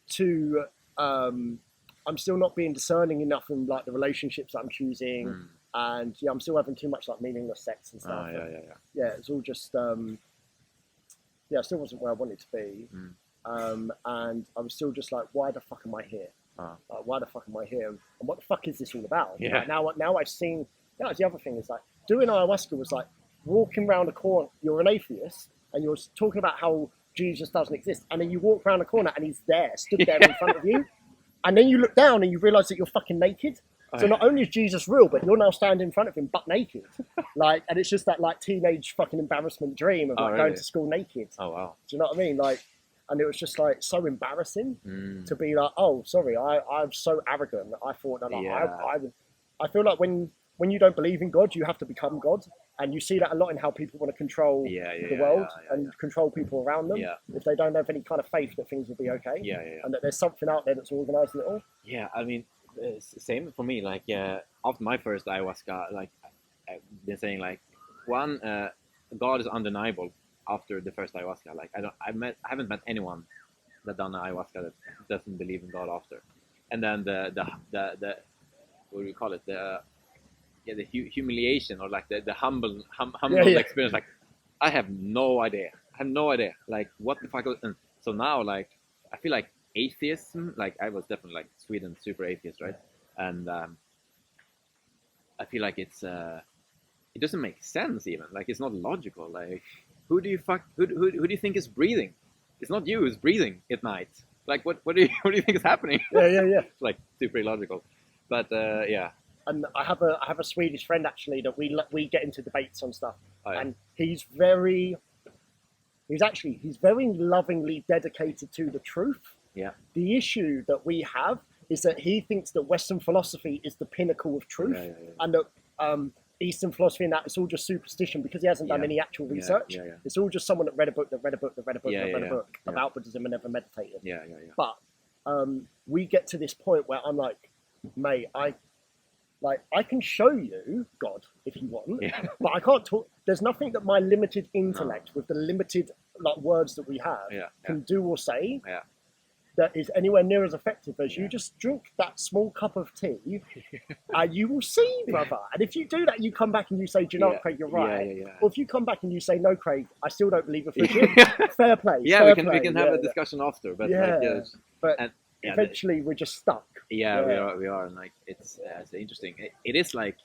too. I'm still not being discerning enough in like the relationships that I'm choosing, and I'm still having too much like meaningless sex and stuff. Yeah, it's all just it still wasn't where I wanted to be. And I was still just like, why the fuck am I here? Like, why the fuck am I here? And what the fuck is this all about? Like, now I've seen. That's the other thing is like doing ayahuasca was like walking around a corner. You're an atheist, and you're talking about how Jesus doesn't exist, and then you walk around a corner and he's there, stood there in front of you. And then you look down and you realise that you're fucking naked. So not only is Jesus real, but you're now standing in front of him butt naked. Like, and it's just that like teenage fucking embarrassment dream of like going to school naked. Oh wow. Do you know what I mean? Like, and it was just like so embarrassing to be like, oh, sorry, I'm so arrogant that I thought that I feel like when you don't believe in God, you have to become God. And you see that a lot in how people want to control the world and control people around them. If they don't have any kind of faith that things will be okay. And that there's something out there that's organising it all. Yeah, I mean, same for me. Like, after my first ayahuasca, like, I've been saying, like, one, God is undeniable after the first ayahuasca. Like, I haven't met anyone that done ayahuasca that doesn't believe in God after. And then the what do you call it? The humiliation or like the humble experience. Like, I have no idea. Like, what the fuck? And so now, like, I feel like atheism. Like, I was definitely like Sweden, super atheist, right? And I feel like it doesn't make sense even. Like, it's not logical. Like, who do you think is breathing? It's not you who's breathing at night. Like, what do you think is happening? It's like super illogical. But And I have a Swedish friend actually that we get into debates on stuff, and he's very lovingly dedicated to the truth. The issue that we have is that he thinks that Western philosophy is the pinnacle of truth, and that Eastern philosophy and that it's all just superstition because he hasn't done any actual research. It's all just someone that read a book about Buddhism and never meditated. But we get to this point where I'm like, mate, I can show you God if you want, but I can't talk. There's nothing that my limited intellect, with the limited like words that we have, can do or say that is anywhere near as effective as you just drink that small cup of tea, and you will see, brother. And if you do that, you come back and you say, "Do you know what, Craig? You're right." Or if you come back and you say, "No, Craig, I still don't believe it for shit." Fair play. We can have a discussion after, but eventually we're just stuck. We are, and like it's interesting. It is like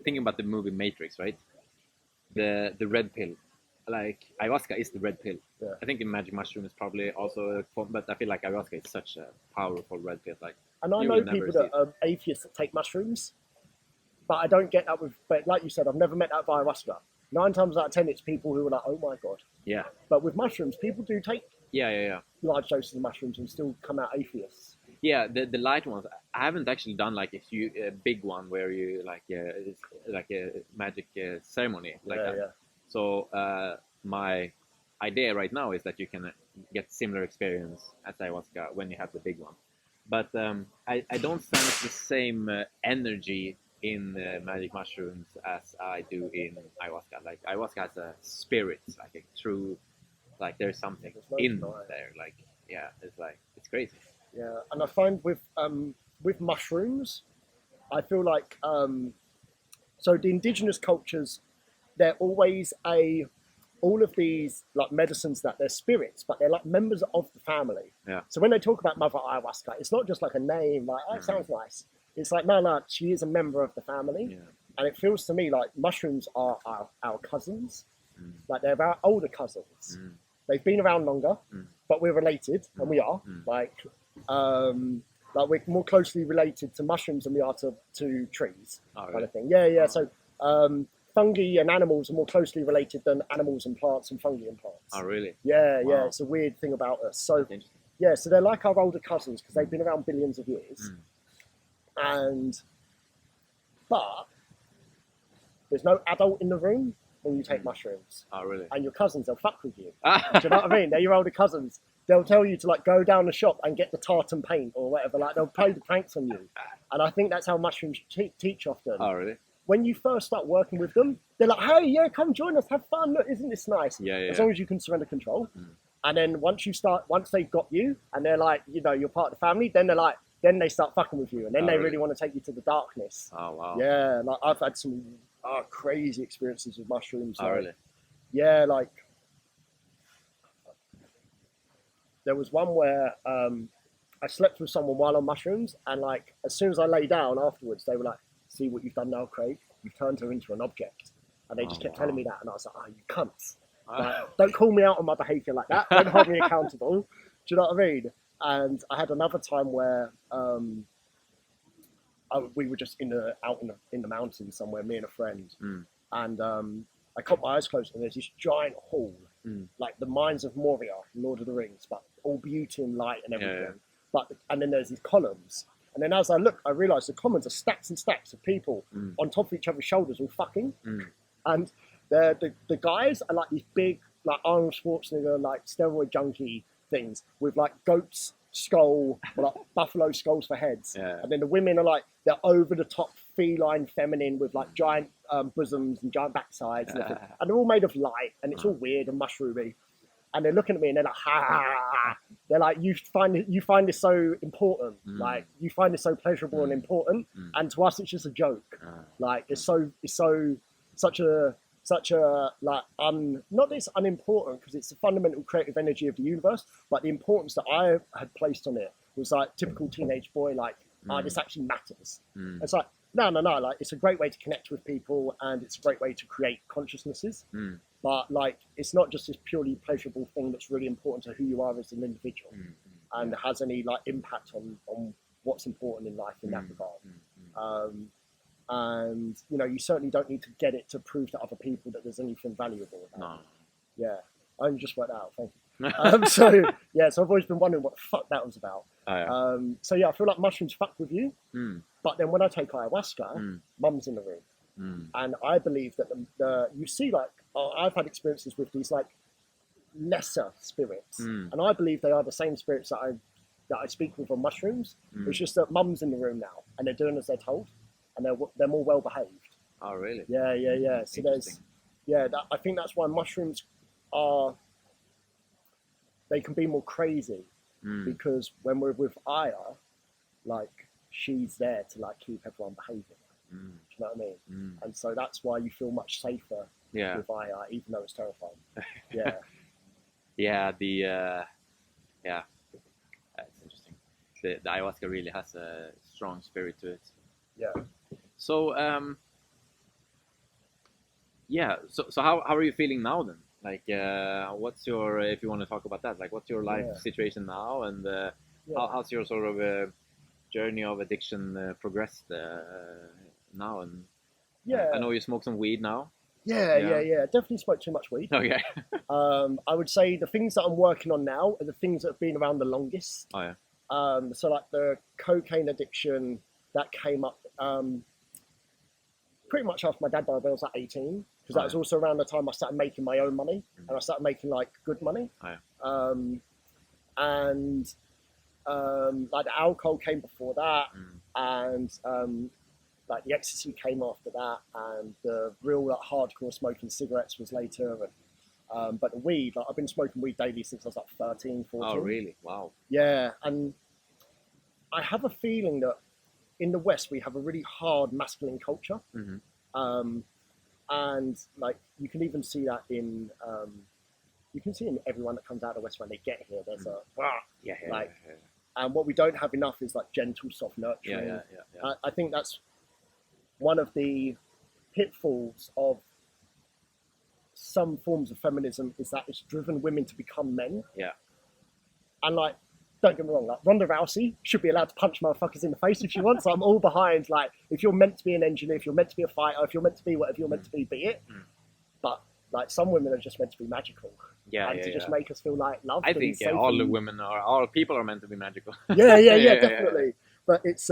thinking about the movie Matrix, right? The red pill, like ayahuasca is the red pill. I think the magic mushroom is probably also, but I feel like ayahuasca is such a powerful red pill. Like, and I know people that are atheists that take mushrooms, but I don't get that with. But like you said, I've never met that with ayahuasca. 9 times out of 10, it's people who are like, "Oh my god." But with mushrooms, people do take large doses of mushrooms and still come out atheists. The light ones. I haven't actually done like a big one where you it's like a magic ceremony like that. So my idea right now is that you can get similar experience as ayahuasca when you have the big one, but I don't sense the same energy in magic mushrooms as I do in ayahuasca. Like, ayahuasca has a spirit, like a true, like there's something in there. Like, it's crazy. Yeah, and I find with mushrooms, I feel like so the indigenous cultures, they're always all of these like medicines that they're spirits, but they're like members of the family. So when they talk about Mother Ayahuasca, it's not just like a name, like, oh, it sounds nice. It's like, no, she is a member of the family. And it feels to me like mushrooms are our cousins. Like, they're our older cousins. They've been around longer, but we're related, and we are. Like we're more closely related to mushrooms than we are to trees, kind of thing. So fungi and animals are more closely related than animals and plants and fungi and plants. Oh, really? Yeah, it's a weird thing about us. So so they're like our older cousins because they've been around billions of years. But there's no adult in the room. when you take mushrooms. Oh, really? And your cousins, they'll fuck with you. Do you know what I mean? They're your older cousins. They'll tell you to like go down the shop and get the tartan paint or whatever. Like they'll play the pranks on you. And I think that's how mushrooms teach often. Oh, really? When you first start working with them, they're like, hey, yeah, come join us, have fun. Look, isn't this nice? Yeah, yeah. As long as you can surrender control. And then once they've got you and they're like, you know, you're part of the family, then they're like, then they start fucking with you. And then they really want to take you to the darkness. Oh, wow. Yeah, like I've had some crazy experiences with mushrooms. Oh, like, really? Yeah, like there was one where I slept with someone while on mushrooms, and like as soon as I lay down afterwards, they were like, "See what you've done now, Craig? You've turned her into an object." And they just kept telling me that, and I was like, "Oh, you cunts! Like, don't call me out on my behaviour like that. Don't hold me accountable." Do you know what I mean? And I had another time where we were just out in the mountains somewhere, me and a friend, and I kept my eyes closed, and there's this giant hall, like the Mines of Moria, Lord of the Rings, but all beauty and light and everything. Yeah. And then there's these columns, and then as I look, I realise the columns are stacks and stacks of people on top of each other's shoulders, all fucking, and the guys are like these big, like Arnold Schwarzenegger, like steroid junkie things with like goat's skull or like buffalo skulls for heads, and then the women are like they're over the top feline feminine with like giant bosoms and giant backsides, and they're all made of light, and it's all weird and mushroomy, and they're looking at me and they're like, ha, ha, ha, ha. They're like, you find this so important, like you find this so pleasurable and important, and to us it's just a joke. Like it's such a like not that it's unimportant, because it's the fundamental creative energy of the universe, but the importance that I had placed on it was like typical teenage boy, like this actually matters. It's like no, like it's a great way to connect with people, and it's a great way to create consciousnesses, but like it's not just this purely pleasurable thing that's really important to who you are as an individual, and has any like impact on what's important in life in that regard. And you know, you certainly don't need to get it to prove to other people that there's anything valuable about it. Yeah, I only just worked that out. Thank you. So I've always been wondering what the fuck that was about. So yeah, I feel like mushrooms fuck with you, but then when I take ayahuasca, mum's in the room, and I believe that you see, like I've had experiences with these like lesser spirits, and I believe they are the same spirits that I speak with on mushrooms. It's just that mum's in the room now, and they're doing as they're told. And they're more well behaved. Oh, really? Yeah. So I think that's why mushrooms they can be more crazy, because when we're with Aya, like she's there to like keep everyone behaving. Do you know what I mean? And so that's why you feel much safer with Aya, even though it's terrifying. That's interesting. The ayahuasca really has a strong spirit to it. Yeah. So so how are you feeling now then? Like what's your, if you want to talk about that, like what's your life situation now, and how's your sort of journey of addiction progressed now? And I know you smoke some weed now. Yeah. Definitely smoke too much weed. Okay. I would say the things that I'm working on now are the things that have been around the longest. Oh yeah. So like the cocaine addiction, that came up pretty much after my dad died when I was like 18, because that was also around the time I started making my own money, and I started making like good money. And like the alcohol came before that, and like the ecstasy came after that, and the real like hardcore smoking cigarettes was later. And but the weed, like I've been smoking weed daily since I was like 13, 14. Oh really? Wow. Yeah, and I have a feeling that in the West, we have a really hard masculine culture. And like, you can even see that in everyone that comes out of the West when they get here. There's and what we don't have enough is like gentle, soft nurturing. I think that's one of the pitfalls of some forms of feminism, is that it's driven women to become men. And like, don't get me wrong, like Ronda Rousey should be allowed to punch motherfuckers in the face if she wants. I'm all behind, like, if you're meant to be an engineer, if you're meant to be a fighter, if you're meant to be whatever you're meant to be it. But like, some women are just meant to be magical. Just make us feel like loved. I think all the women all people are meant to be magical. Definitely. But it's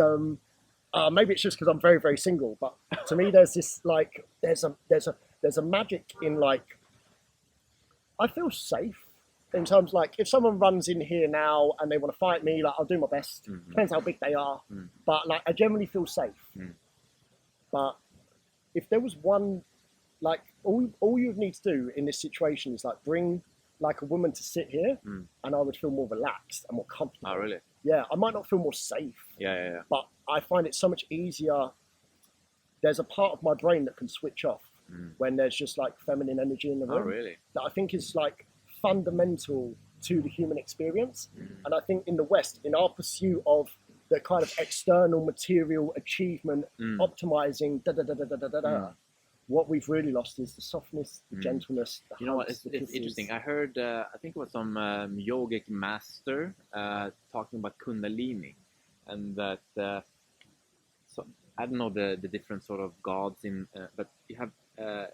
maybe it's just because I'm very, very single. But to me, there's this like there's a there's a magic in like, I feel safe in terms like if someone runs in here now and they want to fight me, like I'll do my best. Mm-hmm. Depends how big they are, but like I generally feel safe. But if there was one, like all you'd need to do in this situation is like bring like a woman to sit here, and I would feel more relaxed and more comfortable. Oh, really? Yeah, I might not feel more safe. Yeah. But I find it so much easier. There's a part of my brain that can switch off when there's just like feminine energy in the room. Oh, really? That I think is like fundamental to the human experience. And I think in the West, in our pursuit of the kind of external material achievement, optimizing, what we've really lost is the softness, the gentleness, the You know what? hugs, It's the kisses. interesting. I heard, I think it was some yogic master talking about Kundalini, and that so I don't know the different sort of gods in, but you have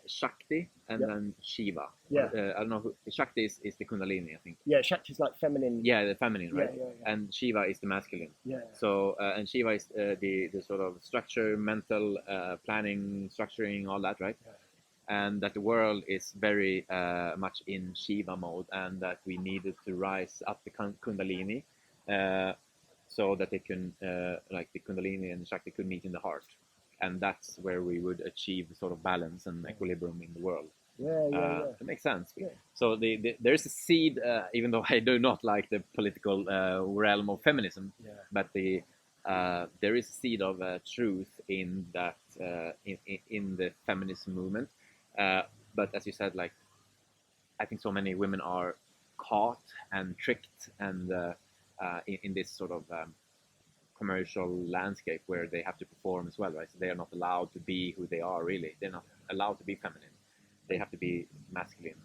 Shakti and then Shiva. Yeah. I don't know who Shakti is the Kundalini, I think. Yeah, Shakti's like feminine. Yeah, the feminine, right? Yeah. And Shiva is the masculine. Yeah. So and Shiva is the sort of structure, mental planning, structuring, all that, right? Yeah. And that the world is very much in Shiva mode, and that we needed to rise up the Kundalini, so that they can like the Kundalini and the Shakti could meet in the heart, and that's where we would achieve sort of balance and equilibrium in the world. Yeah. It makes sense. Yeah. So there's a seed, even though I do not like the political realm of feminism, but there is a seed of truth in that in the feminist movement. But as you said, like I think so many women are caught and tricked and in this sort of commercial landscape where they have to perform as well, right? So they are not allowed to be who they are really. They're not allowed to be feminine. They have to be masculine.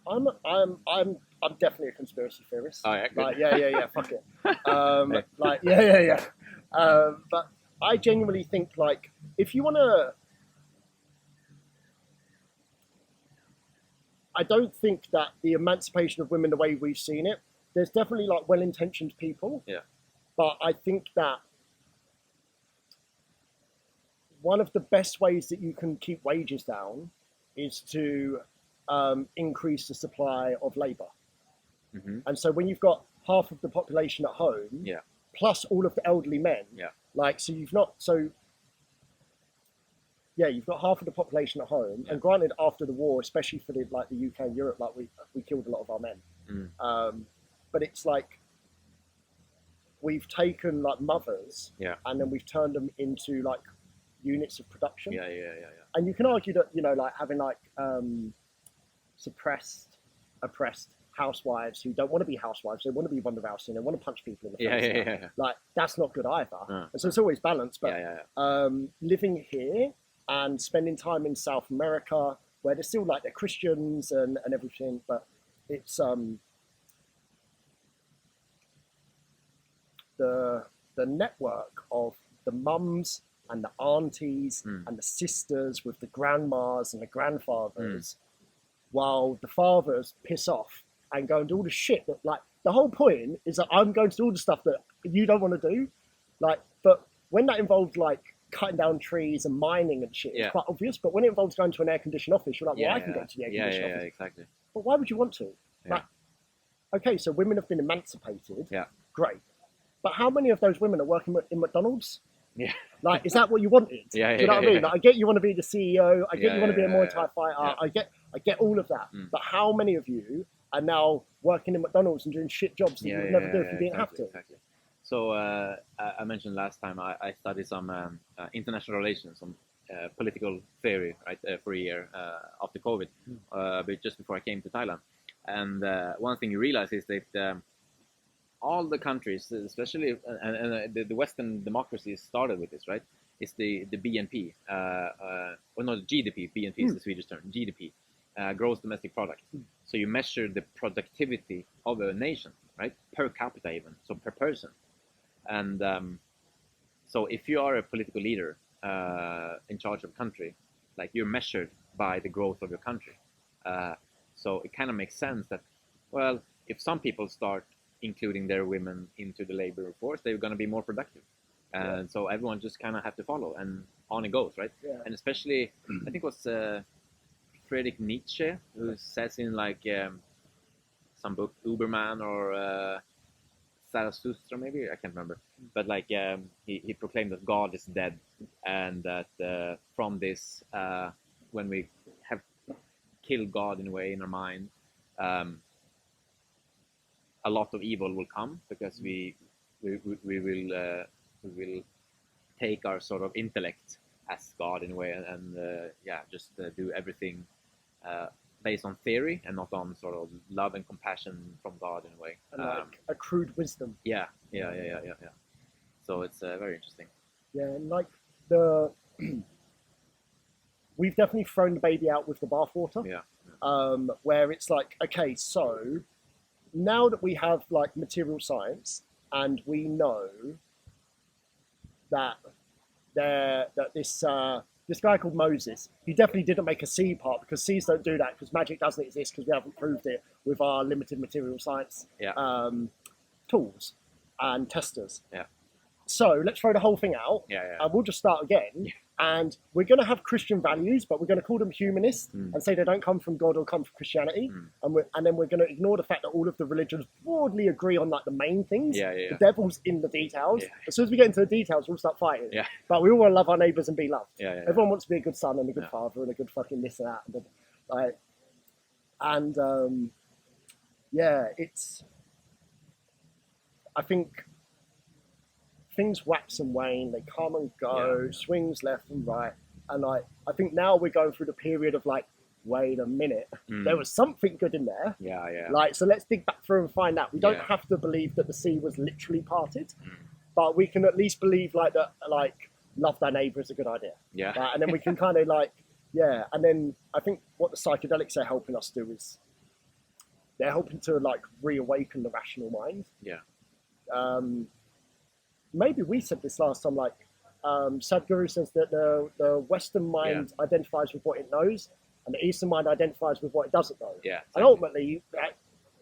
I mean, I'm definitely a conspiracy theorist. Oh, yeah, good. Like, yeah, fuck it. Like, yeah. But I genuinely think, like, if you want to, I don't think that the emancipation of women, the way we've seen it, there's definitely like well-intentioned people. Yeah. But I think that one of the best ways that you can keep wages down is to increase the supply of labor. And so when you've got half of the population at home, plus all of the elderly men, like, so you've got half of the population at home, and granted, after the war, especially for the UK and Europe, like we killed a lot of our men. But it's like we've taken like mothers, and then we've turned them into like units of production. Yeah. And you can argue that, you know, like having like suppressed, oppressed housewives who don't want to be housewives, they want to be Wonder Rousey, they want to punch people in the face. Yeah. Like that's not good either. And so it's always balanced. But living here and spending time in South America, where they're still like they're Christians and everything, but it's the network of the mums and the aunties and the sisters with the grandmas and the grandfathers, while the fathers piss off and go and do all the shit that, like, the whole point is that I'm going to do all the stuff that you don't want to do. Like, but when that involves like cutting down trees and mining and shit, it's quite obvious. But when it involves going to an air-conditioned office, you're like, well, I can go to the air-conditioned office. Yeah, exactly. But why would you want to? Like, okay, so women have been emancipated. Yeah. Great. But how many of those women are working in McDonald's? Yeah. Like, is that what you wanted? Do you know what I mean? Like, I get you want to be the CEO. I get you want to be a Muay Thai fighter. I get all of that. But how many of you are now working in McDonald's and doing shit jobs that you would never do if you didn't have to? Exactly. So I mentioned last time I studied some international relations, some political theory, right, for a year after COVID, but just before I came to Thailand. And one thing you realize is that all the countries, especially and the Western democracies started with this, right? It's the BNP, or no, GDP. BNP is the Swedish term. GDP, gross domestic product. So you measure the productivity of a nation, right, per capita even, so per person. And so if you are a political leader in charge of a country, like you're measured by the growth of your country. So it kind of makes sense that, well, if some people start including their women into the labor force, they're going to be more productive. And so everyone just kind of have to follow, and on it goes, right? And especially, I think it was Friedrich Nietzsche, who says in like some book, Uberman or Zarathustra, maybe I can't remember, but like he proclaimed that God is dead, and that from this, when we have killed God in a way in our mind, a lot of evil will come because we will take our sort of intellect as God in a way, and just do everything based on theory and not on sort of love and compassion from God in a way. And like a crude wisdom. Yeah. So it's very interesting. Yeah, and like the we've definitely thrown the baby out with the bathwater. Yeah. Where it's like, okay, so now that we have like material science and we know that this guy called Moses, he definitely didn't make a sea part, because seas don't do that, because magic doesn't exist, because we haven't proved it with our limited material science tools and testers. Yeah. So let's throw the whole thing out, and we'll just start again. And we're going to have Christian values, but we're going to call them humanist and say they don't come from God or come from Christianity. And then we're going to ignore the fact that all of the religions broadly agree on like the main things. The devil's in the details. As soon as we get into the details, we'll start fighting. But we all want to love our neighbours and be loved. Everyone wants to be a good son and a good father and a good fucking this and that. It's. I think things wax and wane, they come and go, swings left and right. And I think now we're going through the period of like, wait a minute, there was something good in there. Like, so let's dig back through and find out. We don't have to believe that the sea was literally parted, but we can at least believe like that, like, love thy neighbour is a good idea. Right? And then we can kind of like, and then I think what the psychedelics are helping us do is they're helping to like reawaken the rational mind. Maybe we said this last time, like Sadhguru says that the Western mind identifies with what it knows, and the Eastern mind identifies with what it doesn't know. And ultimately,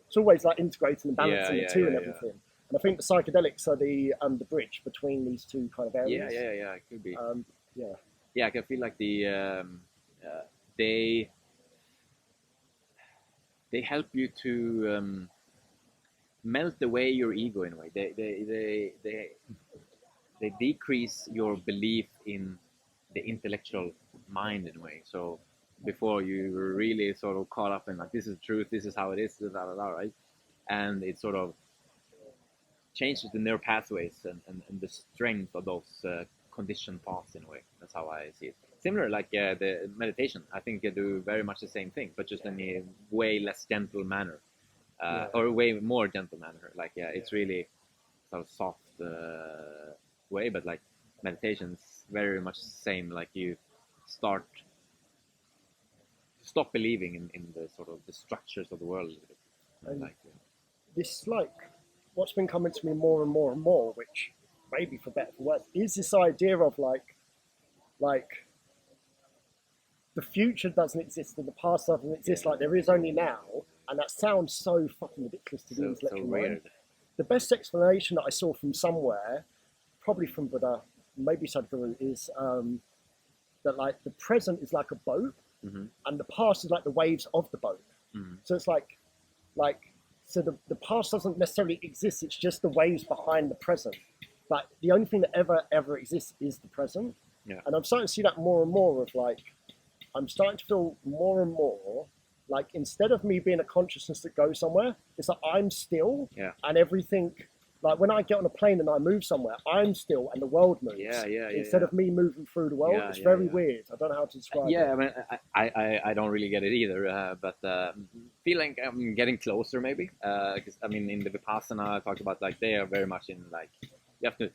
it's always like integrating and balancing the two and everything. And I think the psychedelics are the bridge between these two kind of areas. It could be. I can feel like they help you to melt away your ego in a way. They decrease your belief in the intellectual mind in a way. So before you were really sort of caught up in like, this is truth, this is how it is, right? And it sort of changes the neural pathways and the strength of those conditioned paths in a way. That's how I see it. Similar like the meditation. I think they do very much the same thing, but just in a way less gentle manner. Or a way more gentle manner. Like, it's really sort of soft way, but like meditation's very much the same. Like you stop believing in the sort of the structures of the world. This like what's been coming to me more and more and more, which maybe for better or for worse, is this idea of like the future doesn't exist and the past doesn't exist. Like there is only now. And that sounds so fucking ridiculous to the intellectual mind. The best explanation that I saw from somewhere, probably from Buddha, maybe Sadhguru, is that like the present is like a boat, and the past is like the waves of the boat. So it's like so the past doesn't necessarily exist. It's just the waves behind the present. But the only thing that ever exists is the present. And I'm starting to see that more and more of like, I'm starting to feel more and more like instead of me being a consciousness that goes somewhere, it's like I'm still and everything. Like when I get on a plane and I move somewhere, I'm still and the world moves. Instead of me moving through the world, it's very weird. I don't know how to describe it. I mean, I don't really get it either, but feel like I'm getting closer maybe. Because I mean, in the Vipassana, I talked about like they are very much in like you have to.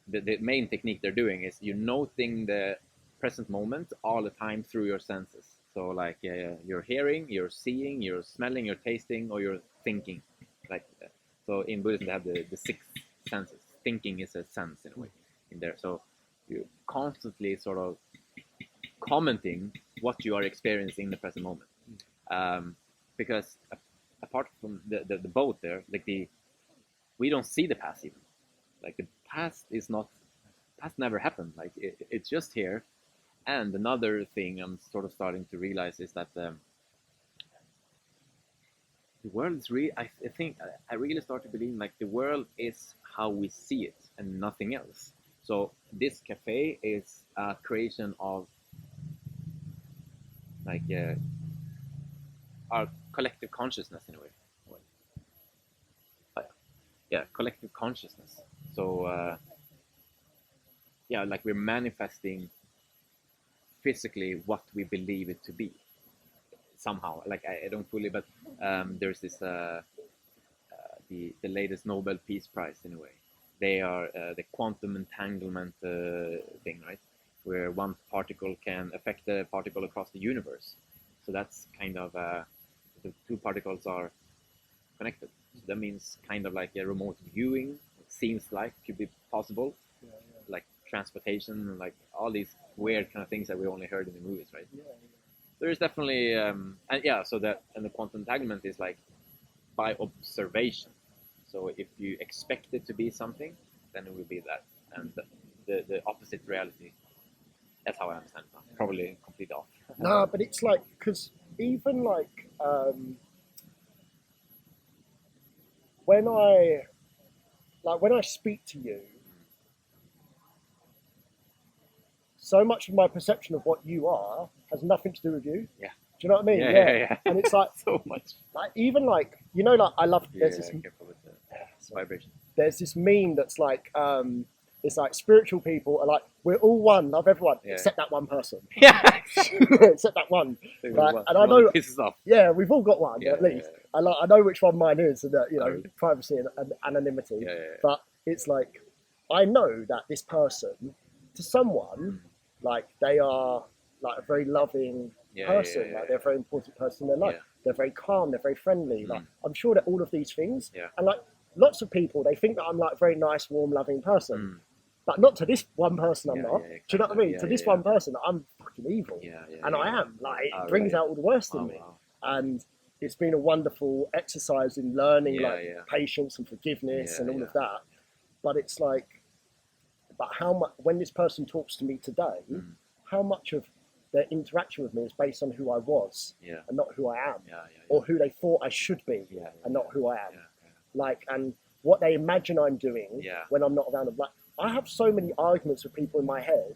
The main technique they're doing is you're noting the present moment all the time through your senses. So like you're hearing, you're seeing, you're smelling, you're tasting, or you're thinking. Like so in Buddhism they have the six senses. Thinking is a sense in a way in there. So you're constantly sort of commenting what you are experiencing in the present moment. Because apart from the boat there, like we don't see the past even. Like the past never happened. Like it's just here. And another thing I'm sort of starting to realize is that the world is really. I think I really start to believe like the world is how we see it and nothing else. So this cafe is a creation of like our collective consciousness in a way. Yeah, collective consciousness. So yeah, like we're manifesting physically what we believe it to be somehow. Like I don't fully, but there's this the latest Nobel Peace Prize in a way. They are the quantum entanglement thing, right? Where one particle can affect a particle across the universe. So that's kind of the two particles are connected. So that means kind of like a remote viewing. It seems like could be possible, like transportation, like all these weird kind of things that we only heard in the movies, right? There's definitely and yeah. So that and the quantum entanglement is like by observation. So if you expect it to be something, then it will be that, and the opposite reality. That's how I understand it. Probably completely off. No, but it's like, because even like when I speak to you, so much of my perception of what you are has nothing to do with you. Yeah. Do you know what I mean? Yeah. And it's like so much. like even like, you know, like I love there's this Careful with the vibration. there's this meme that's like it's like spiritual people are like, we're all one, love everyone except that one person. Yeah. Except that one. Like, and I know pisses off. yeah, we've all got one at least. I know which one mine is, and that, you know, really? privacy and anonymity. Yeah. But it's like, I know that this person, to someone, like they are like a very loving person, like they're a very important person in their life. They're very calm, they're very friendly. Like I'm sure that all of these things, and like lots of people, they think that I'm like a very nice, warm, loving person. But not to this one person, I'm not. Do you know what I mean? To this one person, I'm fucking evil. And I am. Like, it brings out all the worst in me. Wow. And it's been a wonderful exercise in learning patience and forgiveness and all of that. But it's like, but how much, when this person talks to me today, how much of their interaction with me is based on who I was and not who I am, or who they thought I should be and not who I am. Like, and what they imagine I'm doing when I'm not around them. Like, I have so many arguments with people in my head,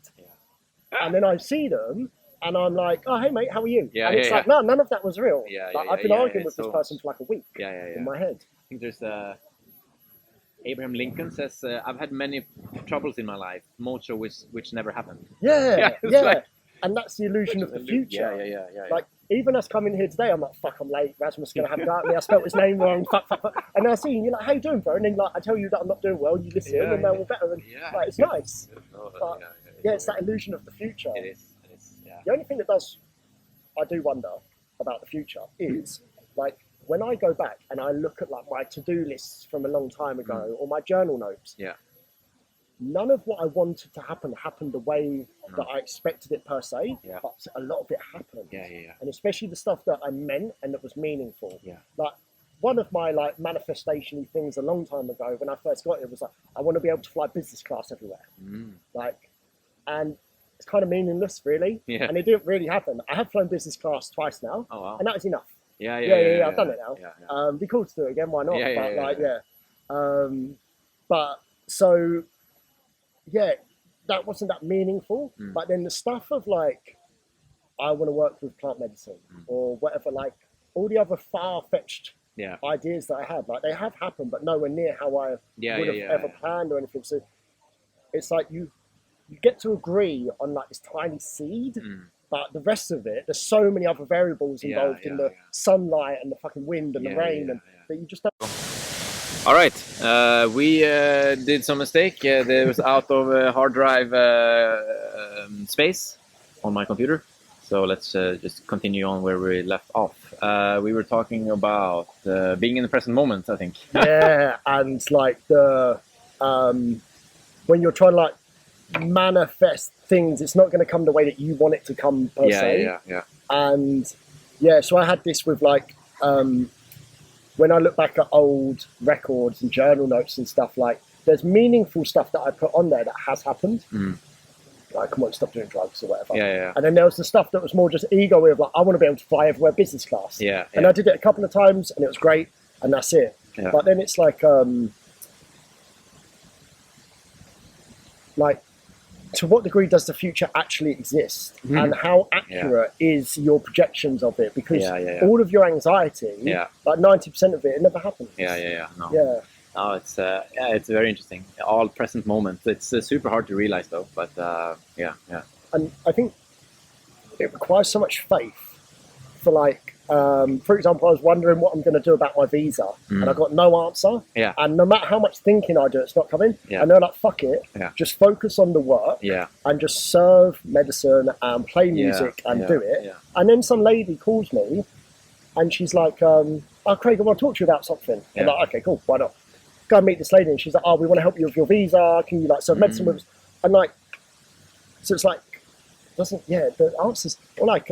and then I see them, and I'm like, "Oh, hey mate, how are you?" And it's like, no, none of that was real. I've been arguing with this person for like a week in my head. I think there's Abraham Lincoln says, "I've had many troubles in my life, most of which never happened." Like, and that's the illusion of the future. Yeah. Like, even us coming here today, I'm like, fuck, I'm late. Rasmus is going to have a go at me. I spelt his name wrong. Fuck. And then I see you, you're like, how you doing, bro? And then like, I tell you that I'm not doing well. You listen, and now we're better. And like, it's nice. But it's that illusion of the future. It is. The only thing that I do wonder about the future is like when I go back and I look at like my to-do lists from a long time ago or my journal notes. None of what I wanted to happen happened the way that I expected it per se, but a lot of it happened. And especially the stuff that I meant and that was meaningful. Like one of my like manifestation things a long time ago when I first got it was like, I want to be able to fly business class everywhere. Like, and it's kind of meaningless really. And it didn't really happen. I have flown business class twice now. Oh, wow. And that was enough. Yeah, I've done it now. Be cool to do it again, why not? But so that wasn't that meaningful. But then the stuff of like, I want to work with plant medicine or whatever, like all the other far-fetched ideas that I had, like they have happened, but nowhere near how I would have ever planned or anything. So it's like you get to agree on like this tiny seed, but the rest of it, there's so many other variables involved in the sunlight and the fucking wind and the rain and that you just don't. All right, we did some mistake. There was out of hard drive space on my computer. So let's just continue on where we left off. We were talking about being in the present moment, I think. And like the when you're trying to like manifest things, it's not going to come the way that you want it to come per se. And so I had this with like when I look back at old records and journal notes and stuff, like there's meaningful stuff that I put on there that has happened. like, come on, stop doing drugs or whatever. Yeah. And then there was the stuff that was more just ego of like, I want to be able to fly everywhere business class. Yeah. And I did it a couple of times and it was great and that's it. Yeah. But then it's like to what degree does the future actually exist, and how accurate is your projections of it? Because all of your anxiety, like 90% of it never happens. No. Yeah. No, it's very interesting. All present moments. It's super hard to realize though, but yeah. And I think it requires so much faith for like, for example, I was wondering what I'm going to do about my visa, and I got no answer. Yeah. And no matter how much thinking I do, it's not coming. Yeah. And they're like, fuck it. Yeah. Just focus on the work. Yeah. And just serve medicine and play music and do it. Yeah. And then some lady calls me, and she's like, "Oh, Craig, I want to talk to you about something." Yeah. I'm like, "Okay, cool. Why not?" Go and meet this lady, and she's like, "Oh, we want to help you with your visa. Can you like serve medicine with us?" And like, so it's like, the answers, or like,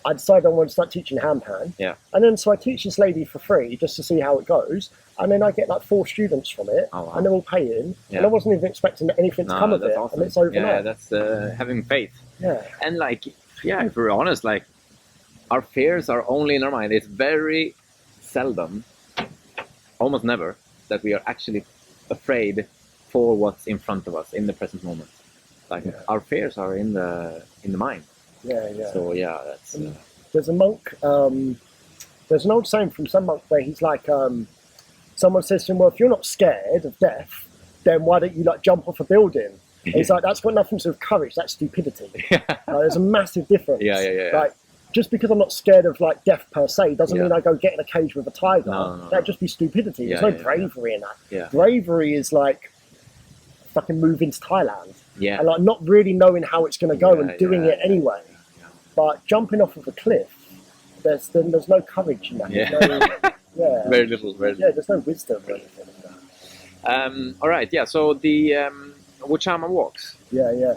I decided I wanted to start teaching handpan. Yeah. And then so I teach this lady for free just to see how it goes. And then I get like 4 students from it. Oh, wow. And they're all paying. Yeah. And I wasn't even expecting anything to come of it. Awesome. And it's overnight. Yeah, that's having faith. Yeah. And like, if we're honest, like our fears are only in our mind. It's very seldom, almost never, that we are actually afraid for what's in front of us in the present moment. Like our fears are in the mind. Yeah. So that's. There's a monk. There's an old saying from some monk where he's like, someone says to him, "Well, if you're not scared of death, then why don't you like jump off a building?" And he's like, "That's got nothing to do with courage. That's stupidity." There's a massive difference. Yeah. Like, just because I'm not scared of like death per se doesn't mean I go get in a cage with a tiger. No. That'd just be stupidity. There's no bravery in that. Yeah. Bravery is like fucking moving to Thailand. Yeah. And like not really knowing how it's going to go and doing it anyway. But jumping off of a cliff, there's no courage in that. Yeah. Very little. Yeah, there's no wisdom or anything like that. All right. Yeah. So the Wachama walks. Yeah.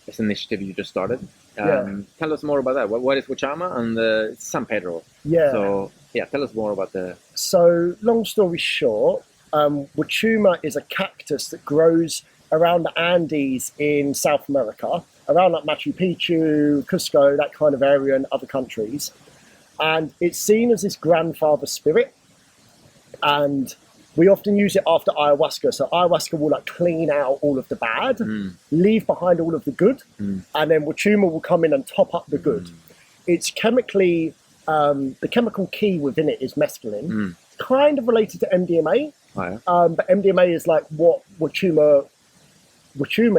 It's an initiative you just started. Tell us more about that. What is Wachama and San Pedro? Yeah. So tell us more about the. So long story short, Wachuma is a cactus that grows around the Andes in South America, around like Machu Picchu, Cusco, that kind of area, and other countries. And it's seen as this grandfather spirit. And we often use it after ayahuasca. So ayahuasca will like clean out all of the bad, leave behind all of the good, and then Wachuma will come in and top up the good. It's chemically, the chemical key within it is mescaline, kind of related to MDMA. But MDMA is like what Wachuma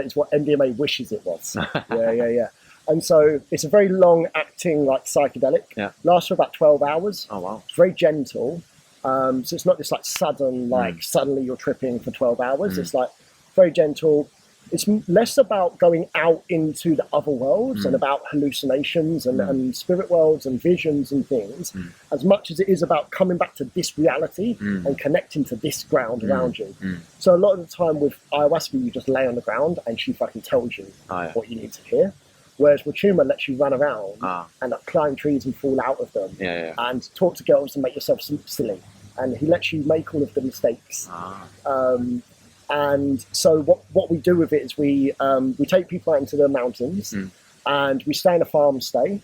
is what MDMA wishes it was. Yeah. And so it's a very long-acting, like psychedelic. Yeah. Lasts for about 12 hours. Oh wow! It's very gentle. So it's not this like sudden, like suddenly you're tripping for 12 hours. It's like very gentle. It's less about going out into the other worlds and about hallucinations and spirit worlds and visions and things, as much as it is about coming back to this reality and connecting to this ground around you. So a lot of the time with ayahuasca, you just lay on the ground and she fucking tells you what you need to hear. Whereas Wachuma lets you run around and like, climb trees and fall out of them and talk to girls and make yourself silly. And he lets you make all of the mistakes. And so what we do with it is we take people out into the mountains and we stay in a farm stay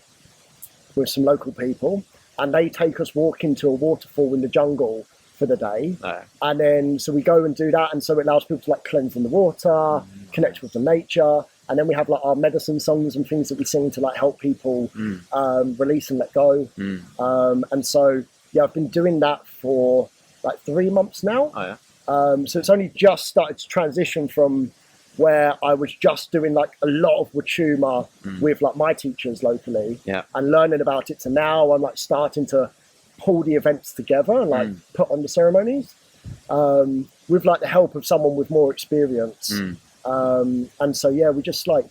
with some local people, and they take us walking to a waterfall in the jungle for the day. And then so we go and do that, and so it allows people to like cleanse in the water, connect with the nature, and then we have like our medicine songs and things that we sing to like help people release and let go. And so I've been doing that for like 3 months now. So it's only just started to transition from where I was just doing like a lot of Wachuma with like my teachers locally and learning about it, to now I'm like starting to pull the events together and like put on the ceremonies with like the help of someone with more experience. And so we just like,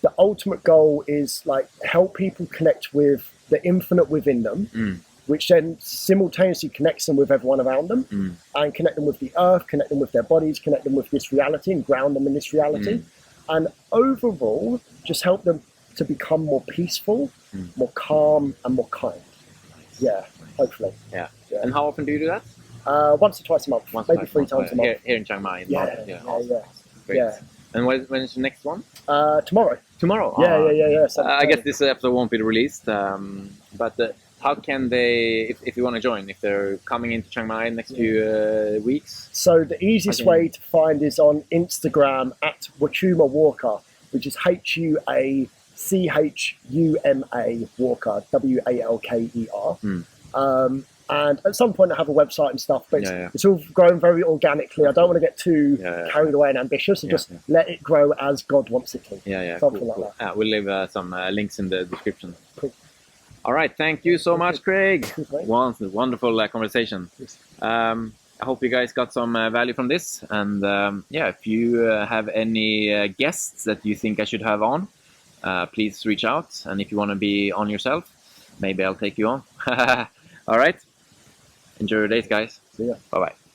the ultimate goal is like help people connect with the infinite within them, which then simultaneously connects them with everyone around them and connect them with the earth, connect them with their bodies, connect them with this reality and ground them in this reality. And overall, just help them to become more peaceful, more calm and more kind. Hopefully. Yeah. And how often do you do that? Once or twice a month, maybe 3 times a month. Here in Chiang Mai. Yeah. Great. Yeah. And when is the next one? Tomorrow. Tomorrow. Yeah. I guess this episode won't be released, but how can they, if you want to join, if they're coming into Chiang Mai next few weeks? So the easiest way to find is on Instagram at Wachuma Walker, which is HUACHUMA Walker, WALKER. And at some point I have a website and stuff, but it's all grown very organically. I don't want to get too carried away and ambitious, so just let it grow as God wants it to. Something like that. We'll leave some links in the description. Cool. All right, thank you so much, Craig. Wonderful conversation. I hope you guys got some value from this. And if you have any guests that you think I should have on, please reach out. And if you want to be on yourself, maybe I'll take you on. All right. Enjoy your days, guys. See ya. Bye-bye.